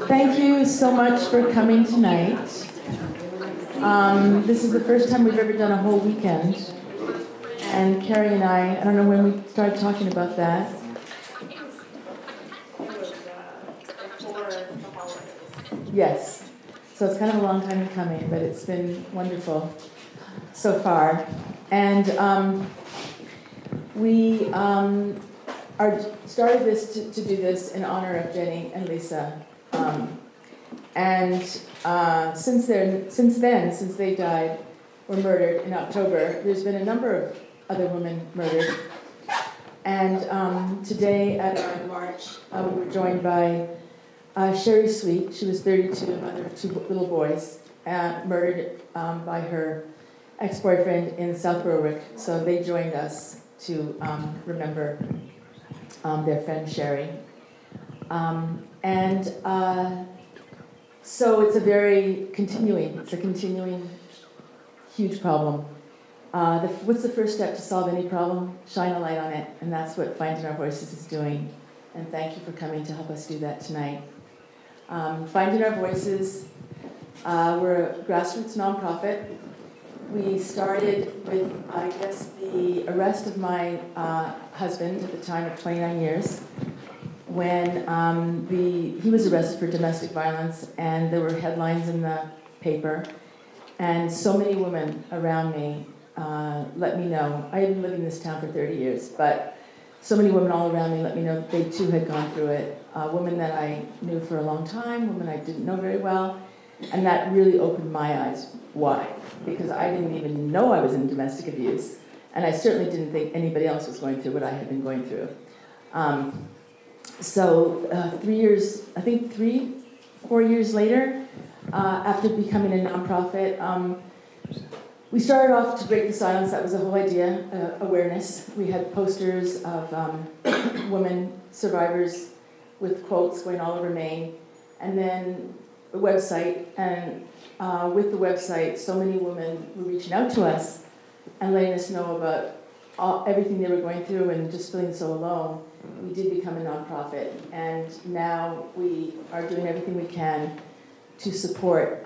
Thank you so much for coming tonight. This is the first time we've ever done a whole weekend. And Carrie and I don't know when we started talking about that. Yes. So it's kind of a long time coming, but it's been wonderful so far. And we started this to do this in honor of Jenny and Lisa. Since they died or murdered in October, there's been a number of other women murdered. And today at our march, we were joined by Sherry Sweet. She was 32, a mother of two little boys, murdered by her ex-boyfriend in South Berwick. So they joined us to remember their friend Sherry. So it's a continuing huge problem. What's the first step to solve any problem? Shine a light on it, and that's what Finding Our Voices is doing. And thank you for coming to help us do that tonight. Finding Our Voices, we're a grassroots nonprofit. We started with, I guess, the arrest of my husband at the time of 29 years, when he was arrested for domestic violence, and there were headlines in the paper, and so many women around me let me know. I had been living in this town for 30 years, but so many women all around me let me know that they too had gone through it. Women that I knew for a long time, women I didn't know very well, and that really opened my eyes wide, because I didn't even know I was in domestic abuse, and I certainly didn't think anybody else was going through what I had been going through. So 4 years later, after becoming a nonprofit, we started off to break the silence. That was the whole idea, awareness. We had posters of women survivors with quotes going all over Maine, and then a website. And with the website, so many women were reaching out to us and letting us know about everything they were going through and just feeling so alone. We did become a nonprofit, and now we are doing everything we can to support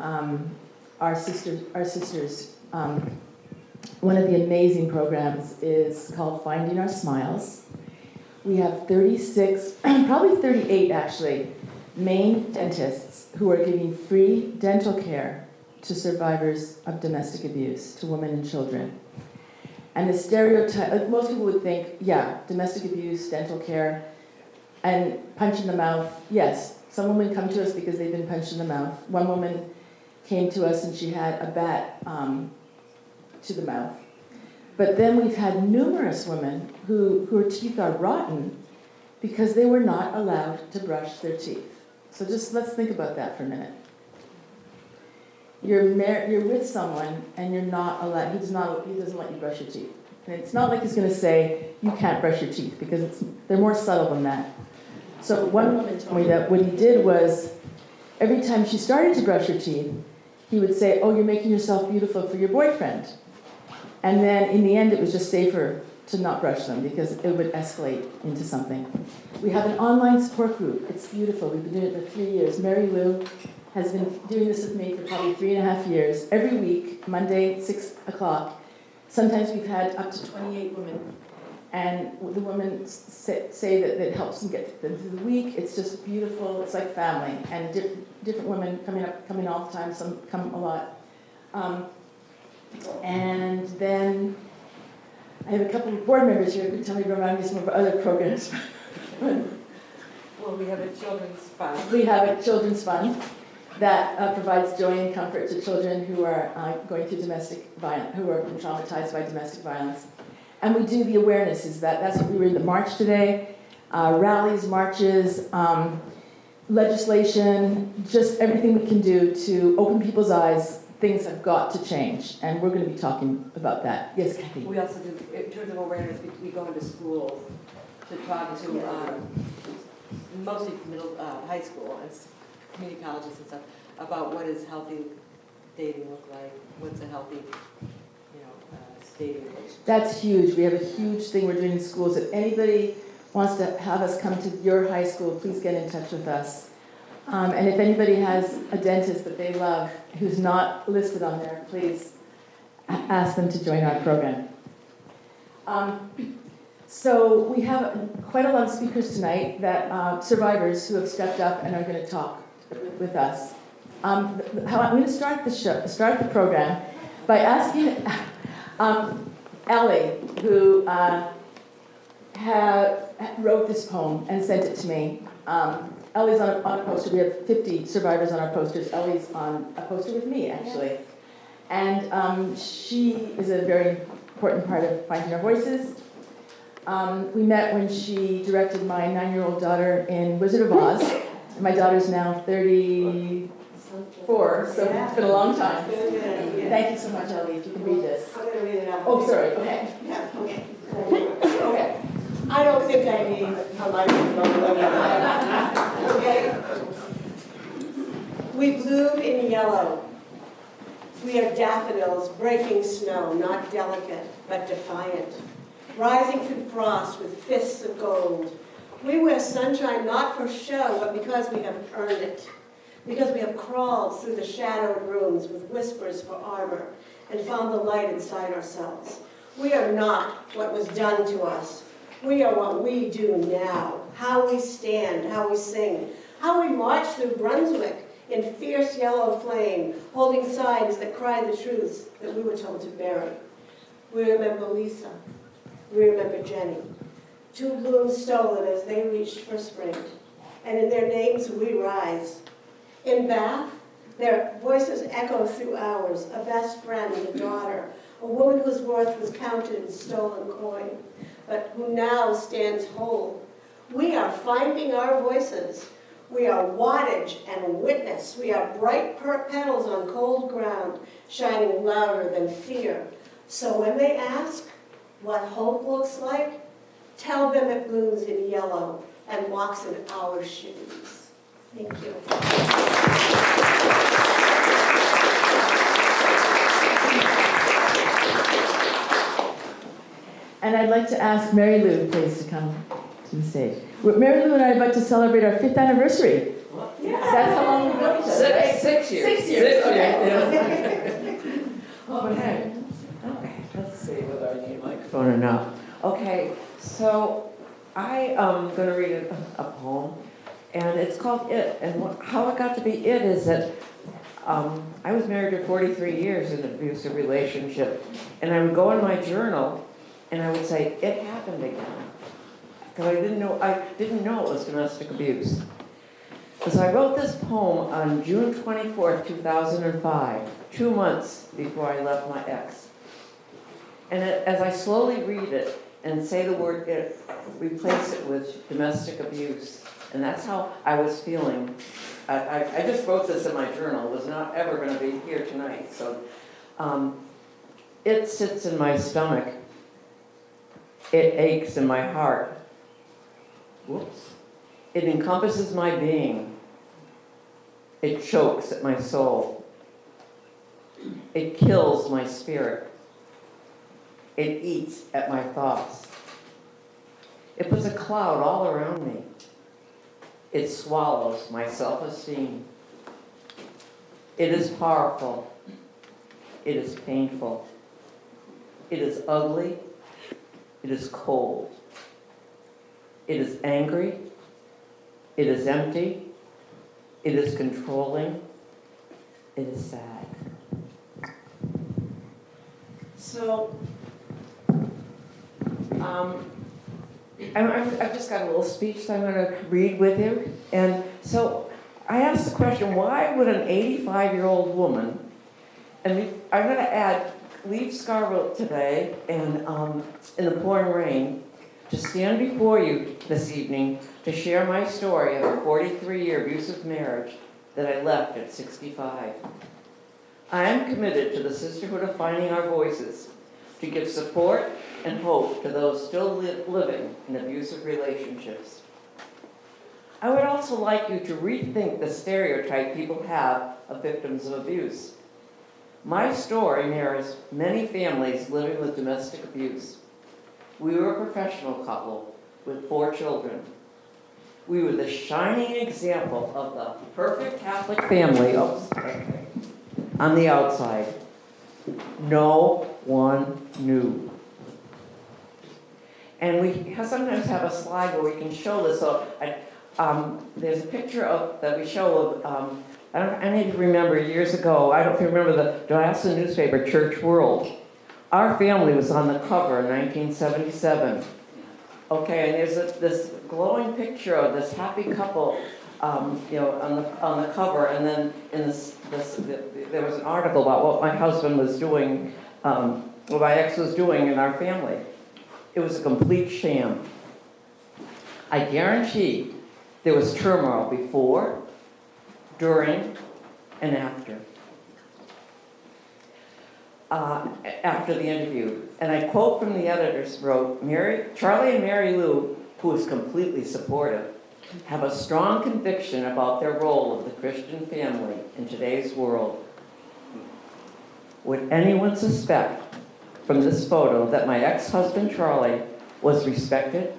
our sisters. One of the amazing programs is called Finding Our Smiles. We have 36, probably 38 actually, Maine dentists who are giving free dental care to survivors of domestic abuse, to women and children. And the stereotype, most people would think, yeah, domestic abuse, dental care, and punch in the mouth. Yes, some women come to us because they've been punched in the mouth. One woman came to us and she had a bat to the mouth. But then we've had numerous women whose teeth are rotten because they were not allowed to brush their teeth. So just let's think about that for a minute. You're with someone and you're not allowed, he doesn't let you brush your teeth. And it's not like he's going to say, you can't brush your teeth, because they're more subtle than that. So one woman told me that what he did was, every time she started to brush her teeth, he would say, oh, you're making yourself beautiful for your boyfriend. And then in the end, it was just safer to not brush them because it would escalate into something. We have an online support group. It's beautiful. We've been doing it for 3 years. Mary Lou has been doing this with me for probably 3.5 years. Every week, Monday, 6 o'clock. Sometimes we've had up to 28 women. And the women say that it helps them get through the week. It's just beautiful. It's like family. And different women coming all the time. Some come a lot. And then I have a couple of board members here who can tell me, remind me some of our other programs. Well, we have a children's fund. We have a children's fund that provides joy and comfort to children who are going through domestic violence, who are traumatized by domestic violence. And we do the awarenesses. That's what we were in the march today. Rallies, marches, legislation, just everything we can do to open people's eyes. Things have got to change, and we're going to be talking about that. Yes, Kathy? We also do, in terms of awareness, we go into schools to talk to mostly high school and community colleges and stuff about what does healthy dating look like, what's a healthy, dating relationship. That's huge. We have a huge thing we're doing in schools. If anybody wants to have us come to your high school, please get in touch with us. And if anybody has a dentist that they love who's not listed on there, please ask them to join our program. So we have quite a lot of speakers tonight, that survivors who have stepped up and are going to talk with us. I'm going to start the program by asking Ellie, who wrote this poem and sent it to me. Ellie's on a poster. We have 50 survivors on our posters. Ellie's on a poster with me, actually. Yes. And she is a very important part of Finding Our Voices. We met when she directed my 9-year-old daughter in Wizard of Oz. My daughter's now 34, so it's been a long time. Thank you so much, Ellie, if you can read this. I'm going to read it out. Oh, sorry, okay. Yeah, okay. Okay. I don't think I need a microphone. Okay? We bloom in yellow. We are daffodils breaking snow, not delicate, but defiant. Rising through frost with fists of gold. We wear sunshine not for show, but because we have earned it. Because we have crawled through the shadowed rooms with whispers for armor and found the light inside ourselves. We are not what was done to us. We are what we do now. How we stand, how we sing, how we march through Brunswick in fierce yellow flame, holding signs that cry the truths that we were told to bury. We remember Lisa. We remember Jenny. 2 blooms stolen as they reached for spring. And in their names we rise. In Bath, their voices echo through ours, a best friend, a daughter, a woman whose worth was counted in stolen coin, but who now stands whole. We are finding our voices. We are wattage and witness. We are bright petals on cold ground, shining louder than fear. So when they ask what hope looks like, tell them it blooms in yellow and walks in our shoes. Thank you. And I'd like to ask Mary Lou, please, to come to the stage. Mary Lou and I are about to celebrate our 5th anniversary. Yeah. That's how long we've known each other, right? 6 years. 6 years, okay. Okay. Okay, let's see whether I need a microphone or not. Okay, so I am going to read a poem, and it's called It. And how it got to be It is that I was married for 43 years in an abusive relationship, and I would go in my journal, and I would say, it happened again. Because I didn't know it was domestic abuse. So I wrote this poem on June 24th, 2005, 2 months before I left my ex. And as I slowly read it and say the word it, replace it with domestic abuse. And that's how I was feeling. I just wrote this in my journal. It was not ever going to be here tonight. So it sits in my stomach. It aches in my heart. Whoops. It encompasses my being. It chokes at my soul. It kills my spirit. It eats at my thoughts. It puts a cloud all around me. It swallows my self-esteem. It is powerful. It is painful. It is ugly. It is cold. It is angry. It is empty. It is controlling. It is sad. So, I've just got a little speech that I'm going to read with you. And so I asked the question, why would an 85-year-old woman, and I'm going to add, leave Scarborough today and in the pouring rain, to stand before you this evening to share my story of a 43-year abusive marriage that I left at 65. I am committed to the Sisterhood of Finding Our Voices to give support and hope to those still living in abusive relationships. I would also like you to rethink the stereotype people have of victims of abuse. My story mirrors many families living with domestic abuse. We were a professional couple with 4 children. We were the shining example of the perfect Catholic family on the outside. No one knew. And we sometimes have a slide where we can show this. So there's a picture that we show of, I need to remember years ago, I don't know if you remember the diocesan newspaper, Church World. Our family was on the cover in 1977. Okay, and there's this glowing picture of this happy couple, on the cover, and then in there was an article about what my husband was doing, what my ex was doing in our family. It was a complete sham. I guarantee there was turmoil before, during, and after. After the interview. And I quote from the editors wrote, Charlie and Mary Lou, who is completely supportive, have a strong conviction about their role of the Christian family in today's world. Would anyone suspect from this photo that my ex-husband Charlie was respected,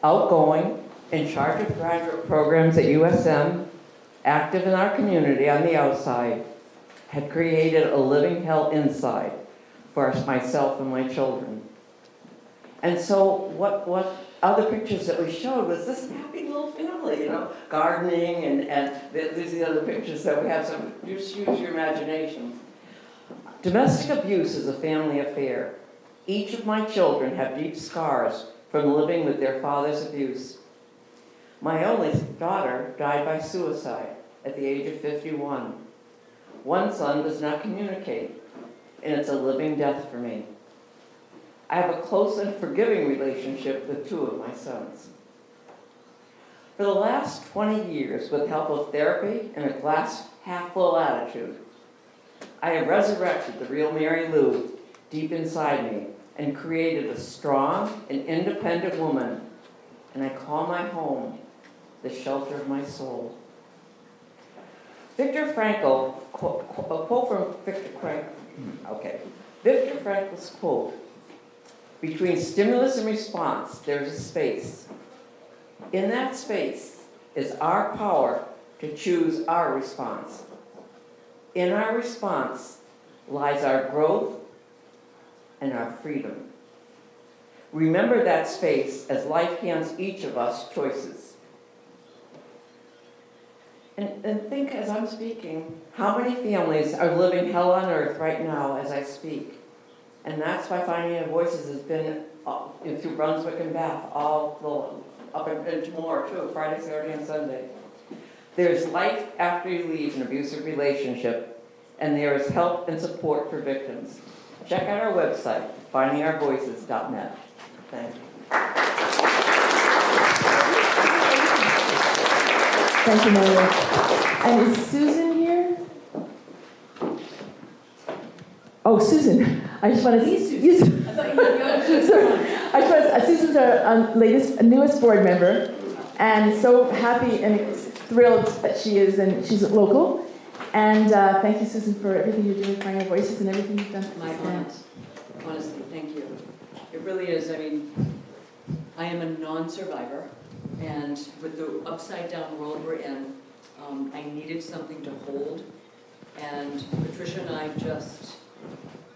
outgoing, in charge of graduate programs at USM, active in our community on the outside, had created a living hell inside for myself and my children? And so what other pictures that we showed was this happy little family, gardening, and these are the other pictures that we have, so just use your imagination. Domestic abuse is a family affair. Each of my children have deep scars from living with their father's abuse. My only daughter died by suicide at the age of 51. One son does not communicate, and it's a living death for me. I have a close and forgiving relationship with two of my sons. For the last 20 years, with help of therapy and a glass half full attitude, I have resurrected the real Mary Lou deep inside me and created a strong and independent woman, and I call my home the shelter of my soul. Viktor Frankl, a quote from Viktor Frankl's quote, between stimulus and response, there's a space. In that space is our power to choose our response. In our response lies our growth and our freedom. Remember that space as life hands each of us choices. And think as I'm speaking, how many families are living hell on earth right now as I speak? And that's why Finding Our Voices has been through Brunswick and Bath, all up and more too, Friday, Saturday, and Sunday. There's life after you leave an abusive relationship, and there is help and support for victims. Check out our website, findingourvoices.net. Thank you. Thank you, Maria. And is Susan here? Oh, Susan. I just want to see Susan. I thought you were the other Susan. Susan's our newest board member, and so happy and thrilled that she is, and she's local. And thank you, Susan, for everything you're doing, Finding Our Voices, and everything you've done for My honor. Honestly, thank you. It really is. I mean, I am a non-survivor, and with the upside-down world we're in, I needed something to hold. And Patricia and I just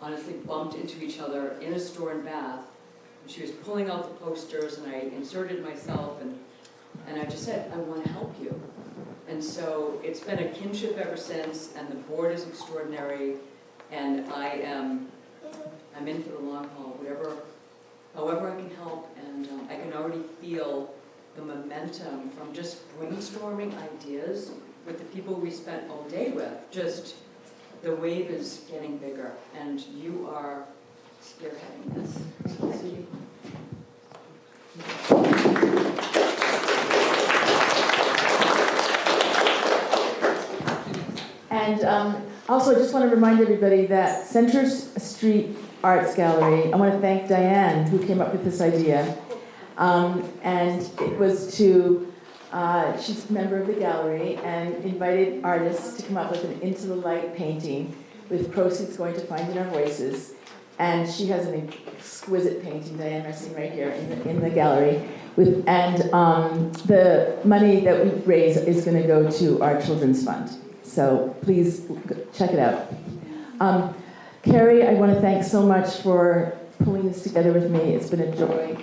honestly bumped into each other in a store in Bath. And she was pulling out the posters, and I inserted myself, and I just said, I want to help you. And so it's been a kinship ever since, and the board is extraordinary, and I'm in for the long haul, however I can help, and I can already feel the momentum from just brainstorming ideas with the people we spent all day with. Just the wave is getting bigger, and you are spearheading this. So thank you. And also, I just want to remind everybody that Center Street Arts Gallery, I want to thank Diane, who came up with this idea. And it was she's a member of the gallery, and invited artists to come up with an Into the Light painting with proceeds going to Finding Our Voices. And she has an exquisite painting, Diane Racine, right here in the gallery. The money that we raise is going to go to our children's fund. So please check it out. Carrie, I want to thank so much for pulling this together with me. It's been a joy.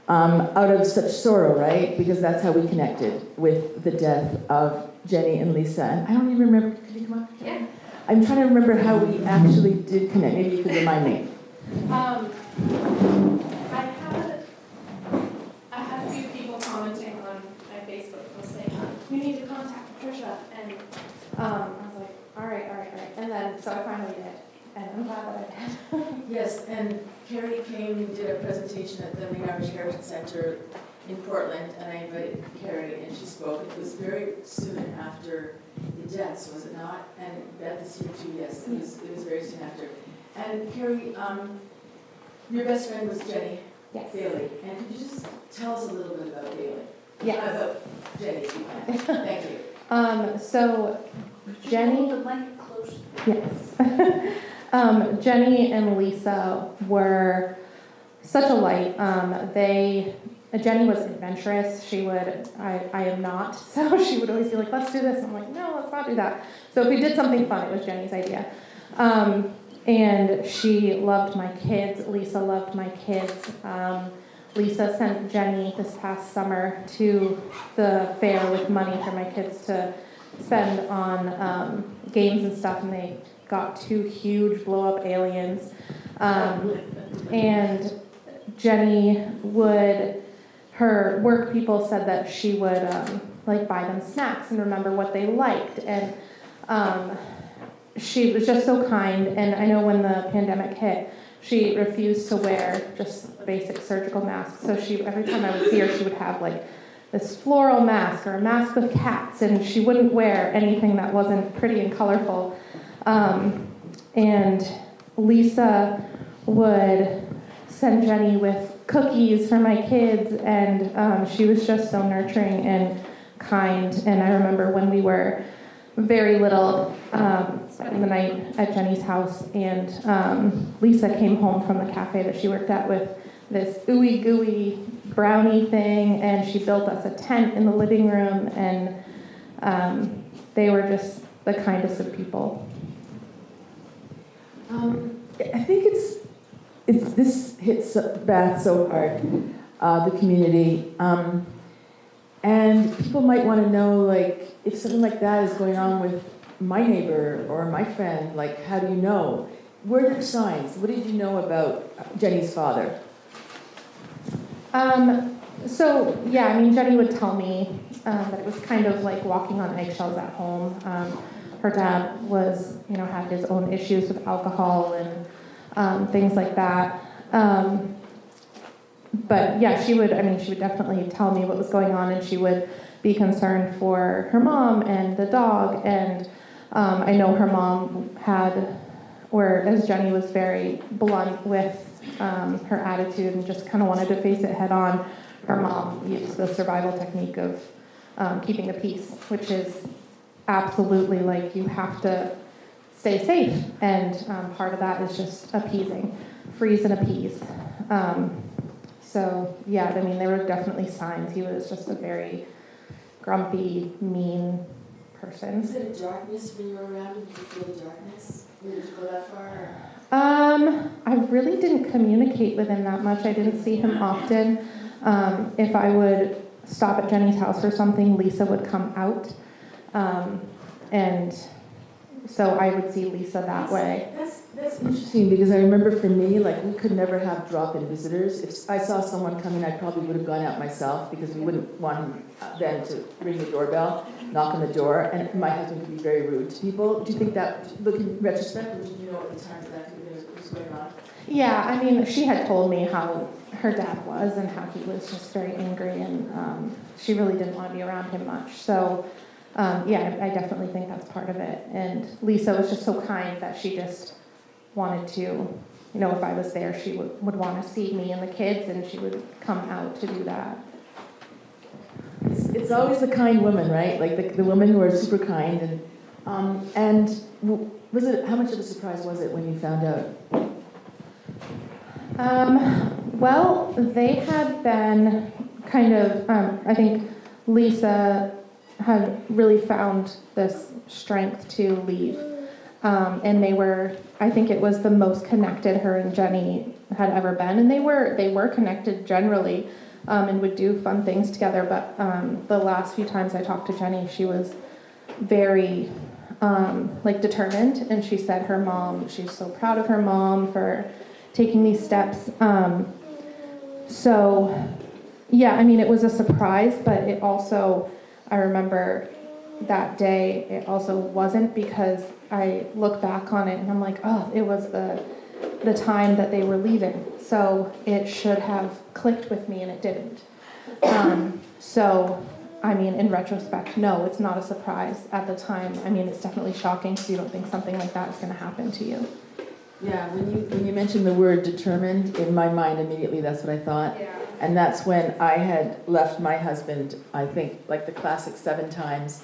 Out of such sorrow, right? Because that's how we connected with the death of Jenny and Lisa. And I don't even remember, could you come up? Yeah. I'm trying to remember how we actually did connect. Maybe you could remind me. I had a few people commenting on my Facebook post saying, you need to contact Patricia, and I was like, all right. And then, so I finally did, and I'm glad that I did. Yes, and Carrie came and did a presentation at the Maine Irish Heritage Center in Portland, and I invited Carrie, and she spoke. It was very soon after the deaths, was it not? And Beth is here too, yes, it was very soon after. And Carrie, your best friend was Jenny Yes. Daly, and could you just tell us a little bit about Daly? Yes. About Jenny, if you can. Thank you. So Jenny. Hold the mic close. Yes. Jenny and Lisa were such a light. Jenny was adventurous. She would, I am not, so she would always be like, let's do this. I'm like, no, let's not do that. So if we did something fun, it was Jenny's idea. And she loved my kids. Lisa loved my kids. Lisa sent Jenny this past summer to the fair with money for my kids to spend on games and stuff, and they got 2 huge blow-up aliens. And Jenny her work people said that she would buy them snacks and remember what they liked. And she was just so kind. And I know when the pandemic hit, she refused to wear just basic surgical masks. So every time I would see her, she would have this floral mask or a mask with cats, and she wouldn't wear anything that wasn't pretty and colorful. And Lisa would send Jenny with cookies for my kids, and she was just so nurturing and kind. And I remember when we were very little, spending the night at Jenny's house, and Lisa came home from the cafe that she worked at with this ooey gooey brownie thing, and she built us a tent in the living room, and they were just the kindest of people. I think this hits Bath so hard, the community, and people might want to know, if something like that is going on with my neighbor or my friend, how do you know? Were there signs? What did you know about Jenny's father? Jenny would tell me that it was kind of like walking on eggshells at home. Her dad had his own issues with alcohol and things like that. But yeah, she would definitely tell me what was going on, and she would be concerned for her mom and the dog. And I know her mom as Jenny was very blunt with her attitude and just kind of wanted to face it head on, her mom used the survival technique of keeping the peace, which is absolutely you have to stay safe. And part of that is just appeasing, freeze and appease. There were definitely signs. He was just a very grumpy, mean person. Was it a darkness when you were around him? Did you feel the darkness? Did you go that far? I really didn't communicate with him that much. I didn't see him often. If I would stop at Jenny's house or something, Lisa would come out. And so I would see Lisa that way. That's interesting, because I remember for me, we could never have drop-in visitors. If I saw someone coming, I probably would have gone out myself, because we wouldn't want them to ring the doorbell, knock on the door, and my husband would be very rude to people. Do you think that, looking in retrospect, would you know at the time that could have been what was going on? Yeah, she had told me how her dad was and how he was just very angry, and she really didn't want to be around him much. So, I definitely think that's part of it. And Lisa was just so kind that she just wanted to, if I was there, she would want to see me and the kids, and she would come out to do that. It's always the kind women, right? The women who are super kind. And was it, how much of a surprise was it when you found out? Well, they had been kind of, I think Lisa had really found this strength to leave. And they were, I think it was the most connected her and Jenny had ever been. And they were connected generally, and would do fun things together. But the last few times I talked to Jenny, she was very determined. And she said her mom, she's so proud of her mom for taking these steps. So, yeah, I mean, it was a surprise, but it also, I remember that day, it also wasn't, because I look back on it and I'm like, oh, it was the time that they were leaving. So it should have clicked with me, and it didn't. So, I mean, in retrospect, no, it's not a surprise. At the time, I mean, it's definitely shocking because you don't think something like that is going to happen to you. Yeah, when you mentioned the word determined, in my mind immediately that's what I thought. Yeah. And that's when I had left my husband, I think, like the classic 7 times.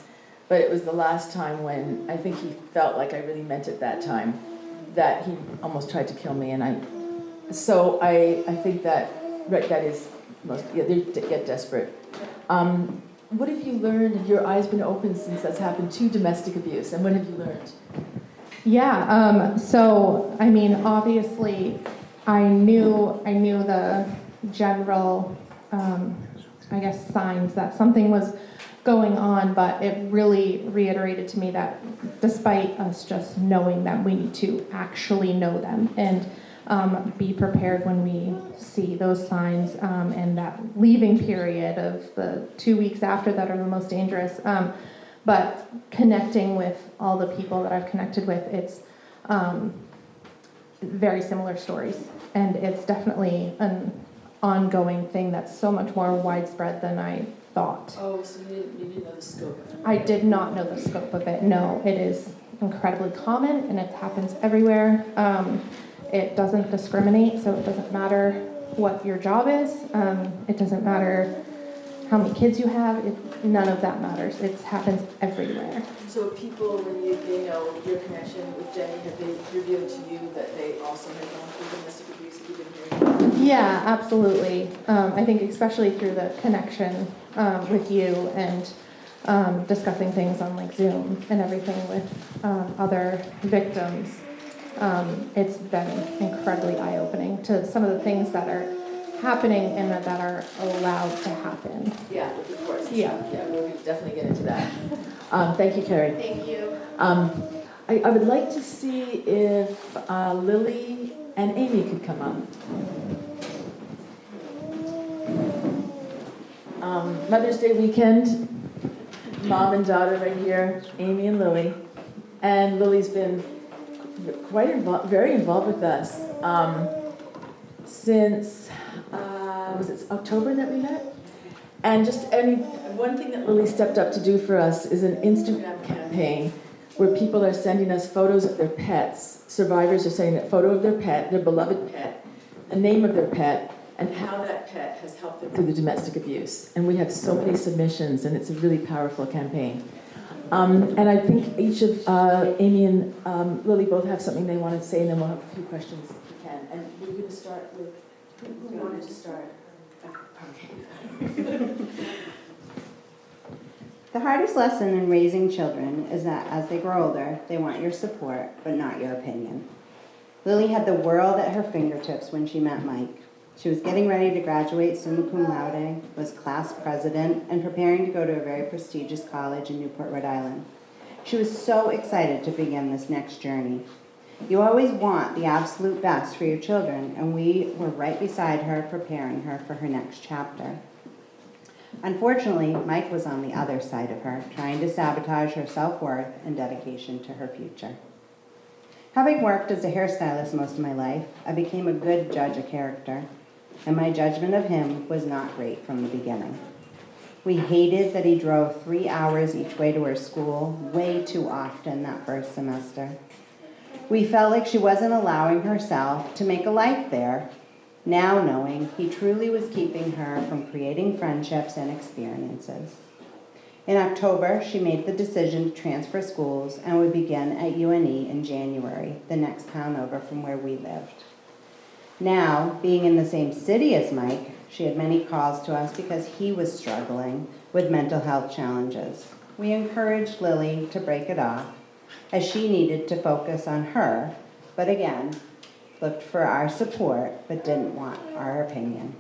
But it was the last time when I think he felt like I really meant it that time, that he almost tried to kill me. And I think that is most, yeah, they get desperate. What have you learned? Have your eyes been open since that's happened to domestic abuse? And what have you learned? Yeah, so, I mean, obviously, I knew the general, I guess, signs that something was going on, but it really reiterated to me that despite us just knowing them, we need to actually know them and be prepared when we see those signs, and that leaving period of the 2 weeks after that are the most dangerous. But connecting with all the people that I've connected with, it's very similar stories. And it's definitely an ongoing thing that's so much more widespread than I thought. Oh, so you didn't know the scope of it? I did not know the scope of it. No, it is incredibly common, and it happens everywhere. It doesn't discriminate, so it doesn't matter what your job is. It doesn't matter how many kids you have. None of that matters. It happens everywhere. So people, when they know your connection with Jenny, have they revealed to you that they also have gone through domestic abuse? Have you been hearing? Yeah, absolutely. I think especially through the connection with you and discussing things on like Zoom and everything with other victims. It's been incredibly eye-opening to some of the things that are happening and that are allowed to happen. Yeah, with the courts. Yeah. Yeah, we'll definitely get into that. Thank you, Carrie. Thank you. I would like to see if Lily and Amy could come up. Mother's Day weekend, mom and daughter right here, Amy and Lily. And Lily's been very involved with us since, was it October that we met? And one thing that Lily stepped up to do for us is an Instagram campaign where people are sending us photos of their pets. Survivors are sending a photo of their pet, their beloved pet, the name of their pet, and how that pet has helped them through the domestic abuse. And we have so many submissions, and it's a really powerful campaign. And I think each of Amy and Lily both have something they want to say, and then we'll have a few questions if we can. And we're going to start with, who wanted to start? Okay. The hardest lesson in raising children is that as they grow older, they want your support, but not your opinion. Lily had the world at her fingertips when she met Mike. She was getting ready to graduate summa cum laude, was class president, and preparing to go to a very prestigious college in Newport, Rhode Island. She was so excited to begin this next journey. You always want the absolute best for your children, and we were right beside her, preparing her for her next chapter. Unfortunately, Mike was on the other side of her, trying to sabotage her self-worth and dedication to her future. Having worked as a hairstylist most of my life, I became a good judge of character, and my judgment of him was not great from the beginning. We hated that he drove 3 hours each way to her school, way too often that first semester. We felt like she wasn't allowing herself to make a life there, now knowing he truly was keeping her from creating friendships and experiences. In October, she made the decision to transfer schools and would begin at UNE in January, the next town over from where we lived. Now, being in the same city as Mike, she had many calls to us because he was struggling with mental health challenges. We encouraged Lily to break it off, as she needed to focus on her, but again, looked for our support, but didn't want our opinion.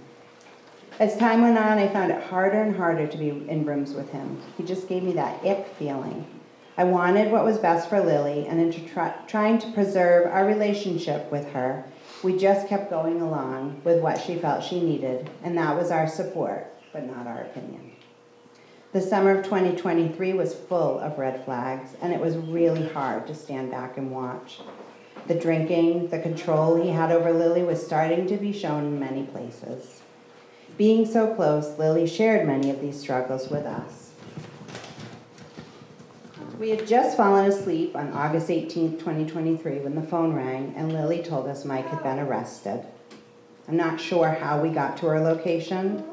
As time went on, I found it harder and harder to be in rooms with him. He just gave me that ick feeling. I wanted what was best for Lily, and in trying to preserve our relationship with her, we just kept going along with what she felt she needed, and that was our support, but not our opinion. The summer of 2023 was full of red flags, and it was really hard to stand back and watch. The drinking, the control he had over Lily was starting to be shown in many places. Being so close, Lily shared many of these struggles with us. We had just fallen asleep on August 18th, 2023, when the phone rang and Lily told us Mike had been arrested. I'm not sure how we got to her location,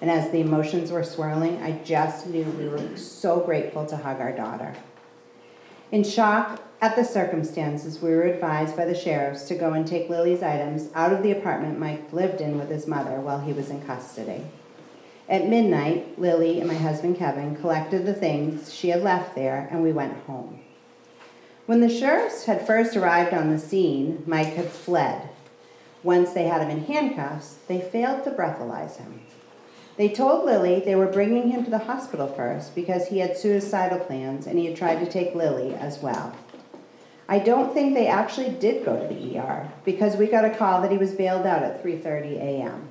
and as the emotions were swirling, I just knew we were so grateful to hug our daughter. In shock at the circumstances, we were advised by the sheriffs to go and take Lily's items out of the apartment Mike lived in with his mother while he was in custody. At midnight, Lily and my husband Kevin collected the things she had left there, and we went home. When the sheriffs had first arrived on the scene, Mike had fled. Once they had him in handcuffs, they failed to breathalyze him. They told Lily they were bringing him to the hospital first because he had suicidal plans and he had tried to take Lily as well. I don't think they actually did go to the ER because we got a call that he was bailed out at 3:30 a.m.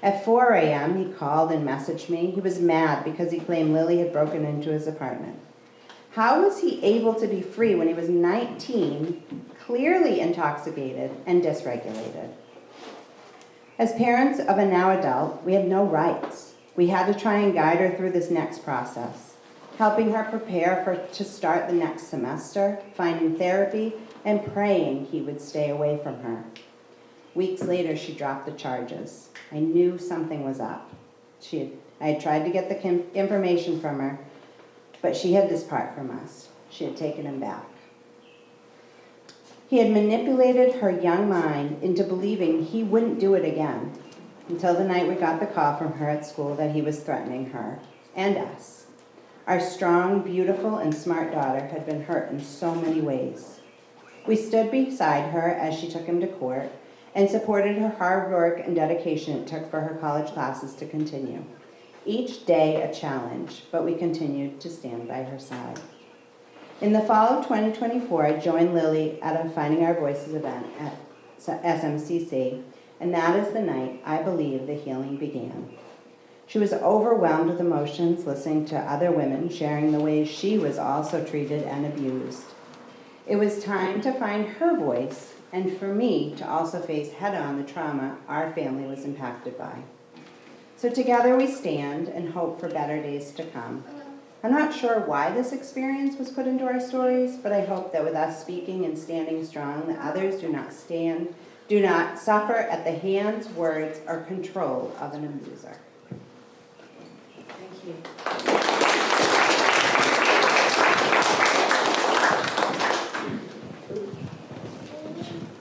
At 4 a.m., he called and messaged me. He was mad because he claimed Lily had broken into his apartment. How was he able to be free when he was 19, clearly intoxicated and dysregulated? As parents of a now adult, we had no rights. We had to try and guide her through this next process, helping her prepare to start the next semester, finding therapy, and praying he would stay away from her. Weeks later, she dropped the charges. I knew something was up. I had tried to get the information from her, but she hid this part from us. She had taken him back. He had manipulated her young mind into believing he wouldn't do it again, until the night we got the call from her at school that he was threatening her and us. Our strong, beautiful, and smart daughter had been hurt in so many ways. We stood beside her as she took him to court and supported her hard work and dedication it took for her college classes to continue. Each day a challenge, but we continued to stand by her side. In the fall of 2024, I joined Lily at a Finding Our Voices event at SMCC, and that is the night I believe the healing began. She was overwhelmed with emotions listening to other women sharing the ways she was also treated and abused. It was time to find her voice and for me to also face head-on the trauma our family was impacted by. So together we stand and hope for better days to come. I'm not sure why this experience was put into our stories, but I hope that with us speaking and standing strong, that others do not suffer at the hands, words, or control of an abuser. Thank you.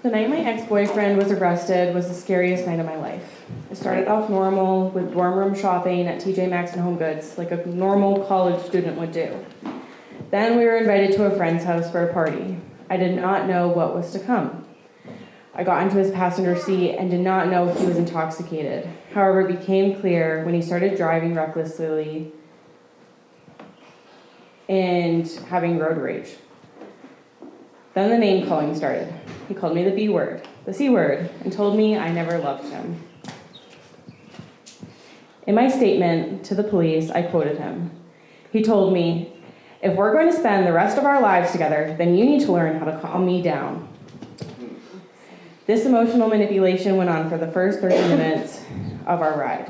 The night my ex-boyfriend was arrested was the scariest night of my life. It started off normal with dorm room shopping at TJ Maxx and Home Goods, like a normal college student would do. Then we were invited to a friend's house for a party. I did not know what was to come. I got into his passenger seat and did not know if he was intoxicated. However, it became clear when he started driving recklessly and having road rage. Then the name calling started. He called me the B word, the C word, and told me I never loved him. In my statement to the police, I quoted him. He told me, "If we're going to spend the rest of our lives together, then you need to learn how to calm me down." This emotional manipulation went on for the first 30 minutes of our ride.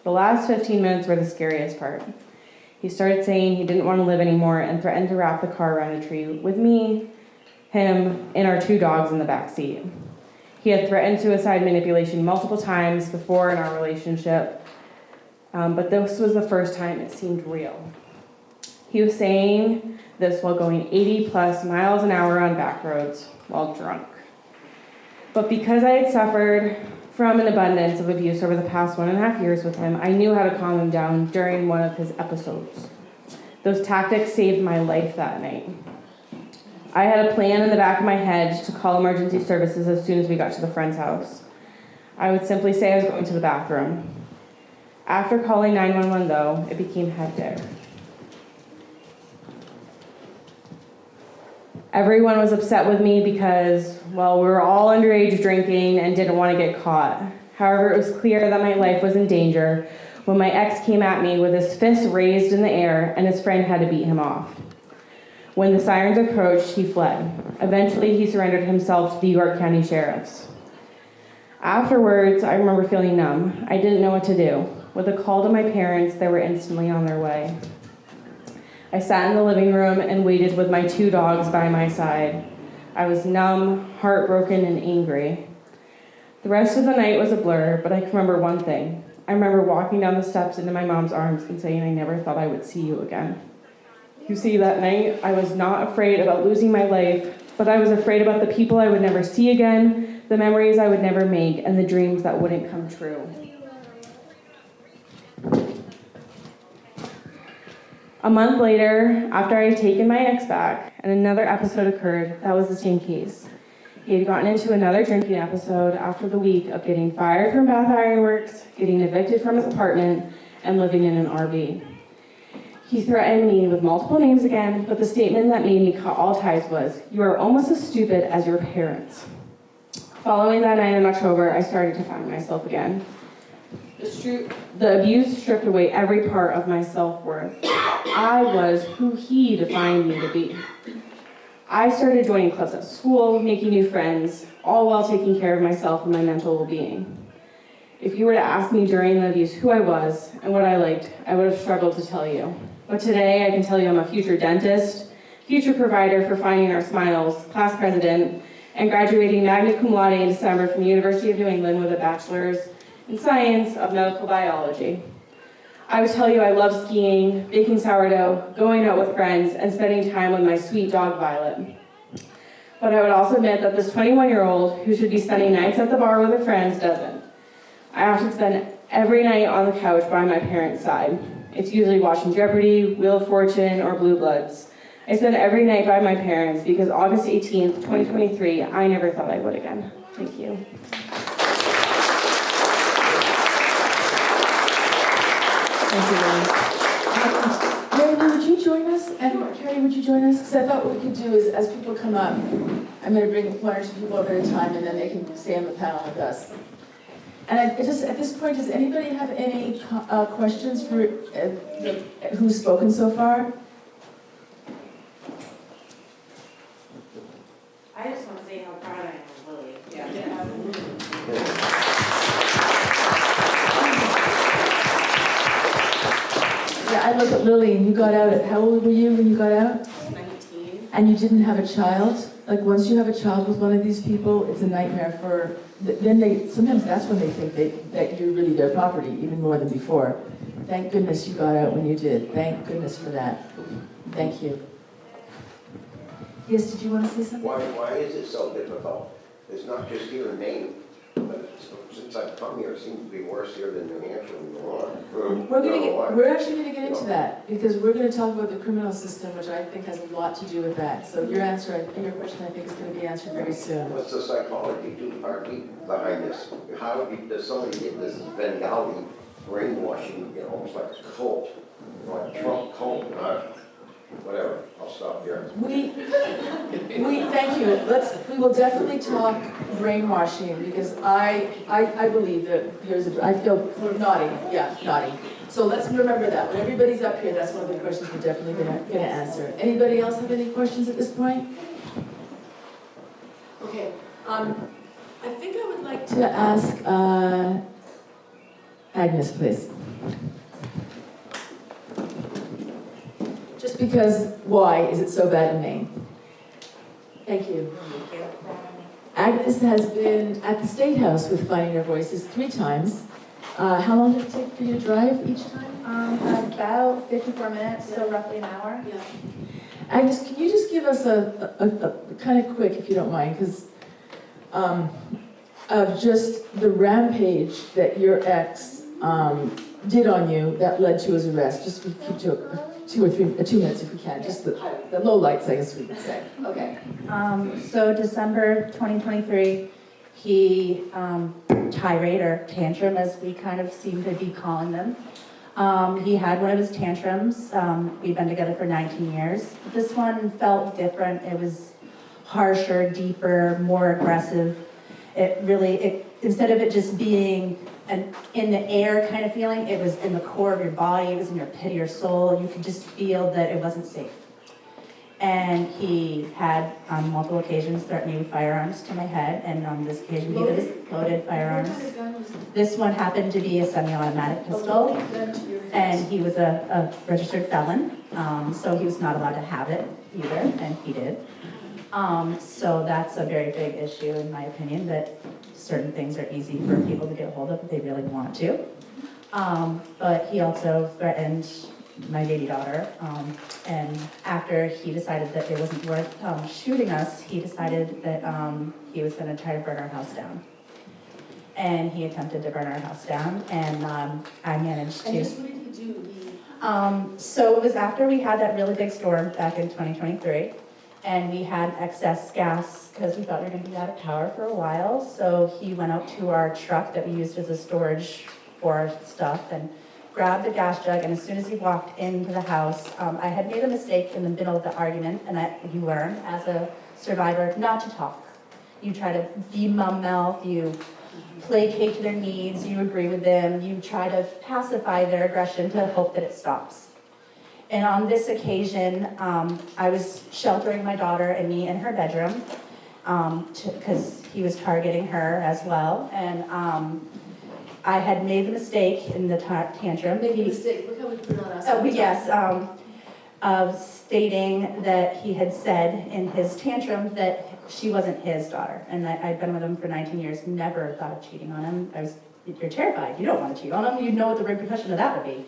The last 15 minutes were the scariest part. He started saying he didn't want to live anymore and threatened to wrap the car around a tree with me, him, and our 2 dogs in the back seat. He had threatened suicide manipulation multiple times before in our relationship, but this was the first time it seemed real. He was saying this while going 80 plus miles an hour on back roads while drunk. But because I had suffered from an abundance of abuse over the past 1.5 years with him, I knew how to calm him down during one of his episodes. Those tactics saved my life that night. I had a plan in the back of my head to call emergency services as soon as we got to the friend's house. I would simply say I was going to the bathroom. After calling 911 though, it became hectic. Everyone was upset with me because, well, we were all underage drinking and didn't want to get caught. However, it was clear that my life was in danger when my ex came at me with his fist raised in the air and his friend had to beat him off. When the sirens approached, he fled. Eventually, he surrendered himself to the York County Sheriffs. Afterwards, I remember feeling numb. I didn't know what to do. With a call to my parents, they were instantly on their way. I sat in the living room and waited with my 2 dogs by my side. I was numb, heartbroken, and angry. The rest of the night was a blur, but I can remember one thing. I remember walking down the steps into my mom's arms and saying I never thought I would see you again. You see, that night, I was not afraid about losing my life, but I was afraid about the people I would never see again, the memories I would never make, and the dreams that wouldn't come true. A month later, after I had taken my ex back, and another episode occurred that was the same case. He had gotten into another drinking episode after the week of getting fired from Bath Iron Works, getting evicted from his apartment, and living in an RV. He threatened me with multiple names again, but the statement that made me cut all ties was, "You are almost as stupid as your parents." Following that night in October, I started to find myself again. The abuse stripped away every part of my self-worth. I was who he defined me to be. I started joining clubs at school, making new friends, all while taking care of myself and my mental well-being. If you were to ask me during the abuse who I was and what I liked, I would have struggled to tell you. But today, I can tell you I'm a future dentist, future provider for Finding Our Smiles, class president, and graduating magna cum laude in December from the University of New England with a bachelor's in science of medical biology. I would tell you I love skiing, baking sourdough, going out with friends, and spending time with my sweet dog Violet. But I would also admit that this 21-year-old who should be spending nights at the bar with her friends doesn't. I often spend every night on the couch by my parents' side. It's usually watching Jeopardy, Wheel of Fortune, or Blue Bloods. I spend every night by my parents because August 18th, 2023, I never thought I would again. Thank you. Thank you, Lynn. Mary, would you join us? And Carrie, would you join us? Because I thought what we could do is, as people come up, I'm going to bring 1 or 2 people over at a time, and then they can stay on the panel with us. And at this point, does anybody have any questions for who's spoken so far? I just want to say how proud I am of Lily. Yeah, I look at Lily, and you got out at, how old were you when you got out? 19. And you didn't have a child? Like, once you have a child with one of these people, it's a nightmare for, then sometimes that's when they think that you're really their property, even more than before. Thank goodness you got out when you did. Thank goodness for that. Thank you. Yes, did you want to say something? Why is it so difficult? It's not just here in Maine, but since I've come here, it seems to be worse here than New Hampshire and Vermont. We're actually going to get into that, because we're going to talk about the criminal system, which I think has a lot to do with that. So your question, I think, is going to be answered very soon. What's the psychology behind this? How does somebody get this Bengali brainwashing, almost like a cult, like a Trump cult? Whatever, I'll stop here. We thank you. We will definitely talk brainwashing, because I believe that I feel we're nodding. Yeah, nodding. So let's remember that. When everybody's up here, that's one of the questions we're definitely gonna answer. Anybody else have any questions at this point? Okay. I think I would like to ask Agnes, please. Just because, why is it so bad in Maine? Thank you. Agnes has been at the State House with Finding Our Voices 3 times. How long did it take for you to drive each time? About 54 minutes, so roughly an hour. Yeah. Agnes, can you just give us a kind of quick, if you don't mind, because of just the rampage that your ex did on you that led to his arrest. Just we keep to 2 minutes if we can, just the lowlights, I guess we could say. Okay. So December 2023, he tirade or tantrum, as we kind of seem to be calling them. He had one of his tantrums. We've been together for 19 years. This one felt different. It was harsher, deeper, more aggressive. Instead of it just being an in the air kind of feeling, it was in the core of your body, it was in your pit of your soul. You could just feel that it wasn't safe. And he had, on multiple occasions, threatened me with firearms to my head, and on this occasion, he was loaded firearms. What kind of gun was it? This one happened to be a semi-automatic pistol, Gun to your head. and he was a registered felon, so he was not allowed to have it either, and he did. So that's a very big issue, in my opinion, that certain things are easy for people to get a hold of if they really want to. But he also threatened my baby daughter, and after he decided that it wasn't worth shooting us, he decided that he was going to try to burn our house down. And he attempted to burn our house down, and I managed to. And just what did he do? So it was after we had that really big storm back in 2023, and we had excess gas because we thought we were going to be out of power for a while. So he went out to our truck that we used as a storage for our stuff and grabbed the gas jug. And as soon as he walked into the house, I had made a mistake in the middle of the argument, and you learn as a survivor not to talk. You try to be mum mouth, you placate to their needs, you agree with them, you try to pacify their aggression to hope that it stops. And on this occasion, I was sheltering my daughter and me in her bedroom because he was targeting her as well. And I had made the mistake in the tantrum. Make a mistake. Look how we put it on us. Oh, yes, of stating that he had said in his tantrum that she wasn't his daughter, and that I'd been with him for 19 years, never thought of cheating on him. You're terrified. You don't want to cheat on him. You know what the repercussion of that would be.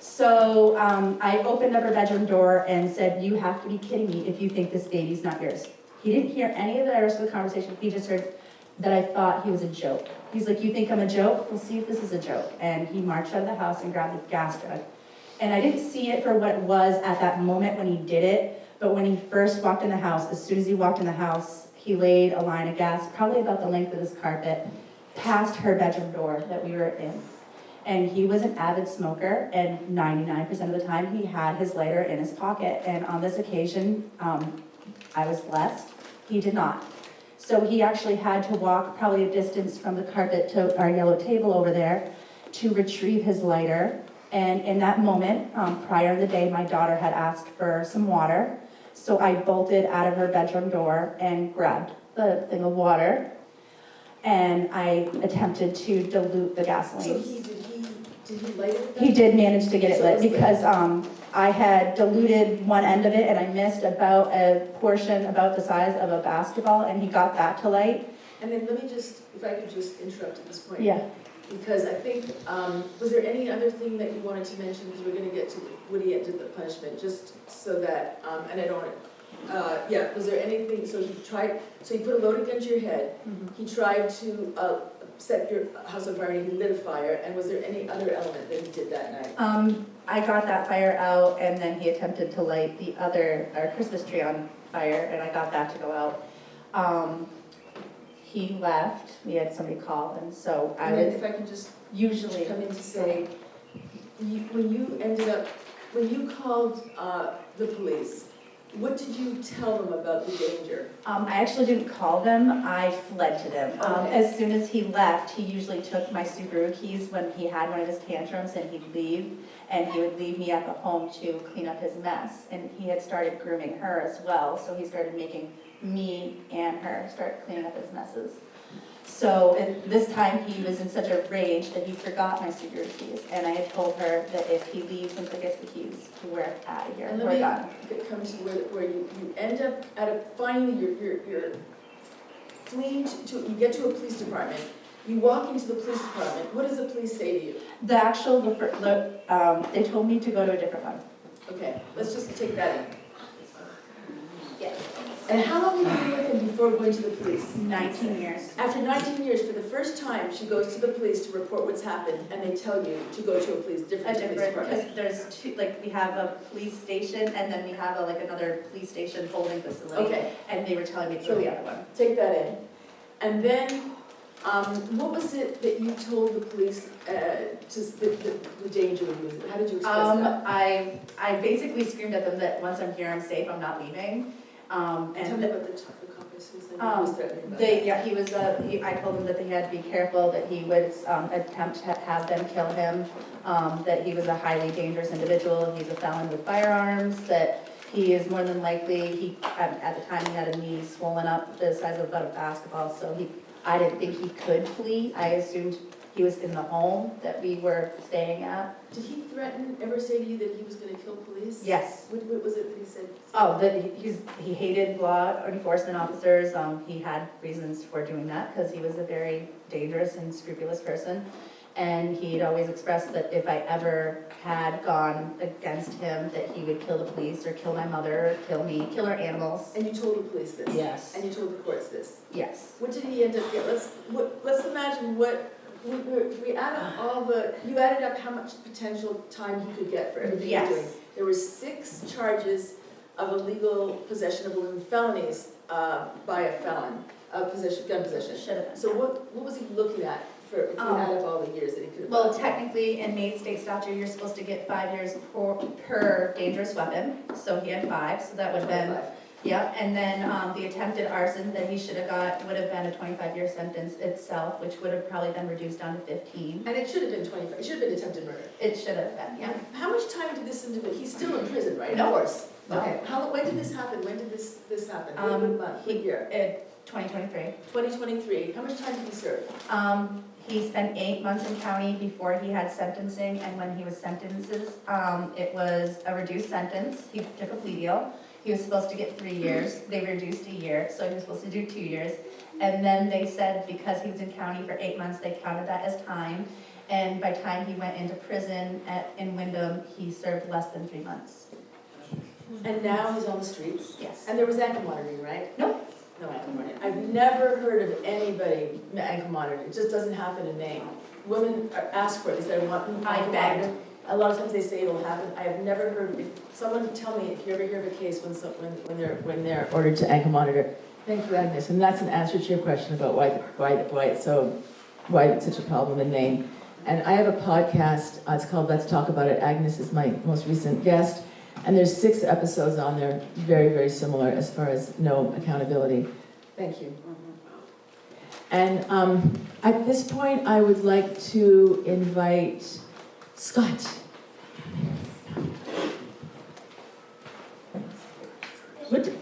So I opened up her bedroom door and said, "You have to be kidding me if you think this baby's not yours." He didn't hear any of the rest of the conversation. He just heard that I thought he was a joke. He's like, "You think I'm a joke? We'll see if this is a joke." And he marched out of the house and grabbed the gas jug. And I didn't see it for what it was at that moment when he did it, but when he first walked in the house, as soon as he walked in the house, he laid a line of gas, probably about the length of this carpet, past her bedroom door that we were in. And he was an avid smoker, and 99% of the time he had his lighter in his pocket. And on this occasion, I was blessed. He did not. So he actually had to walk probably a distance from the carpet to our yellow table over there to retrieve his lighter. And in that moment, prior to the day, my daughter had asked for some water. So I bolted out of her bedroom door and grabbed the thing of water. And I attempted to dilute the gasoline. So did he light it? He did manage to get it So lit it's lit. because I had diluted one end of it and I missed about a portion about the size of a basketball, and he got that to light. And then let me just, if I could just interrupt at this point. Yeah. Because I think, was there any other thing that you wanted to mention? Because we're going to get to Woody did the punishment, just so that, and I don't want to, was there anything, so he put a loaded gun to your head. Mm-hmm. He tried to set your house on fire and he lit a fire. And was there any other element that he did that night? I got that fire out, and then he attempted to light our Christmas tree on fire, and I got that to go out. He left, we had somebody call, and so I And then would if I can just usually. come in to say, when you called the police, what did you tell them about the danger? I actually didn't call them, I fled to them. Okay. As soon as he left, he usually took my Subaru keys when he had one of his tantrums, and he'd leave, and he would leave me at the home to clean up his mess. And he had started grooming her as well, so he started making me and her start cleaning up his messes. So this time he was in such a rage that he forgot my Subaru keys, and I had told her that if he leaves and forgets the keys, we're out of here, And we're done. let me come to where you end up finally you're fleeing you get to a police department. You walk into the police department. What does the police say to you? They told me to go to a different one. Okay, let's just take that in. Yes. And how long have you been with him before going to the police? 19 years. After 19 years, for the first time, she goes to the police to report what's happened, and they tell you to go to a police, A different police different, department. because there's two, like, we have a police station, and then we have like another police station holding facility. Okay, And they were telling me to go to the other one. take that in. And then, what was it that you told the police, the danger of you? How did you express that? I basically screamed at them that once I'm here, I'm safe, I'm not leaving. Tell me And about the compass, who said he was threatening about they, that. yeah, he was, I told them that they had to be careful, that he would attempt to have them kill him, that he was a highly dangerous individual, he's a felon with firearms, that he is more than likely, at the time, he had a knee swollen up the size of about a basketball, so I didn't think he could flee. I assumed he was in the home that we were staying at. Did he ever say to you that he was gonna kill police? Yes. What was it that he said? Oh, that he hated law enforcement officers. He had reasons for doing that because he was a very dangerous and scrupulous person. And he'd always expressed that if I ever had gone against him, that he would kill the police or kill my mother, or kill me, kill our animals. And you told the police this? Yes. And you told the courts this? Yes. What did he end up getting? Let's imagine if we add up you added up how much potential time he could get for everything you're doing. Yes. There were 6 charges of illegal possession of women, felonies by a felon, gun possession. Should have been. So what was he looking at if you add up all the years that he could have? Well, technically, in Maine state statute, you're supposed to get 5 years per dangerous weapon. So he had 5, so that would have been, 25. yeah. And then the attempted arson that he should have got would have been a 25-year sentence itself, which would have probably been reduced down to 15. And it should have been 25, it should have been attempted murder. It should have been, yeah. How much time did this individual, he's still in prison, right? No. Of course. No. Okay, when did this happen? When did this happen? What year? 2023. 2023. How much time did he serve? He spent 8 months in county before he had sentencing, and when he was sentenced, it was a reduced sentence. He took a plea deal. He was supposed to get 3 years. They reduced a year, so he was supposed to do 2 years. And then they said because he was in county for 8 months, they counted that as time. And by the time he went into prison in Wyndham, he served less than 3 months. And now he's on the streets? Yes. And there was ankle monitoring, right? Nope. No ankle monitoring. I've never heard of anybody ankle monitoring. It just doesn't happen in Maine. Women ask for it. They say, I want ankle monitoring. A lot of times they say it'll happen. I have never heard, someone tell me if you ever hear of a case when they're ordered to ankle monitor. Thank you, Agnes. And that's an answer to your question about why it's such a problem in Maine. And I have a podcast, it's called Let's Talk About It. Agnes is my most recent guest. And there's 6 episodes on there, very, very similar as far as no accountability. Thank you. And at this point, I would like to invite Scott.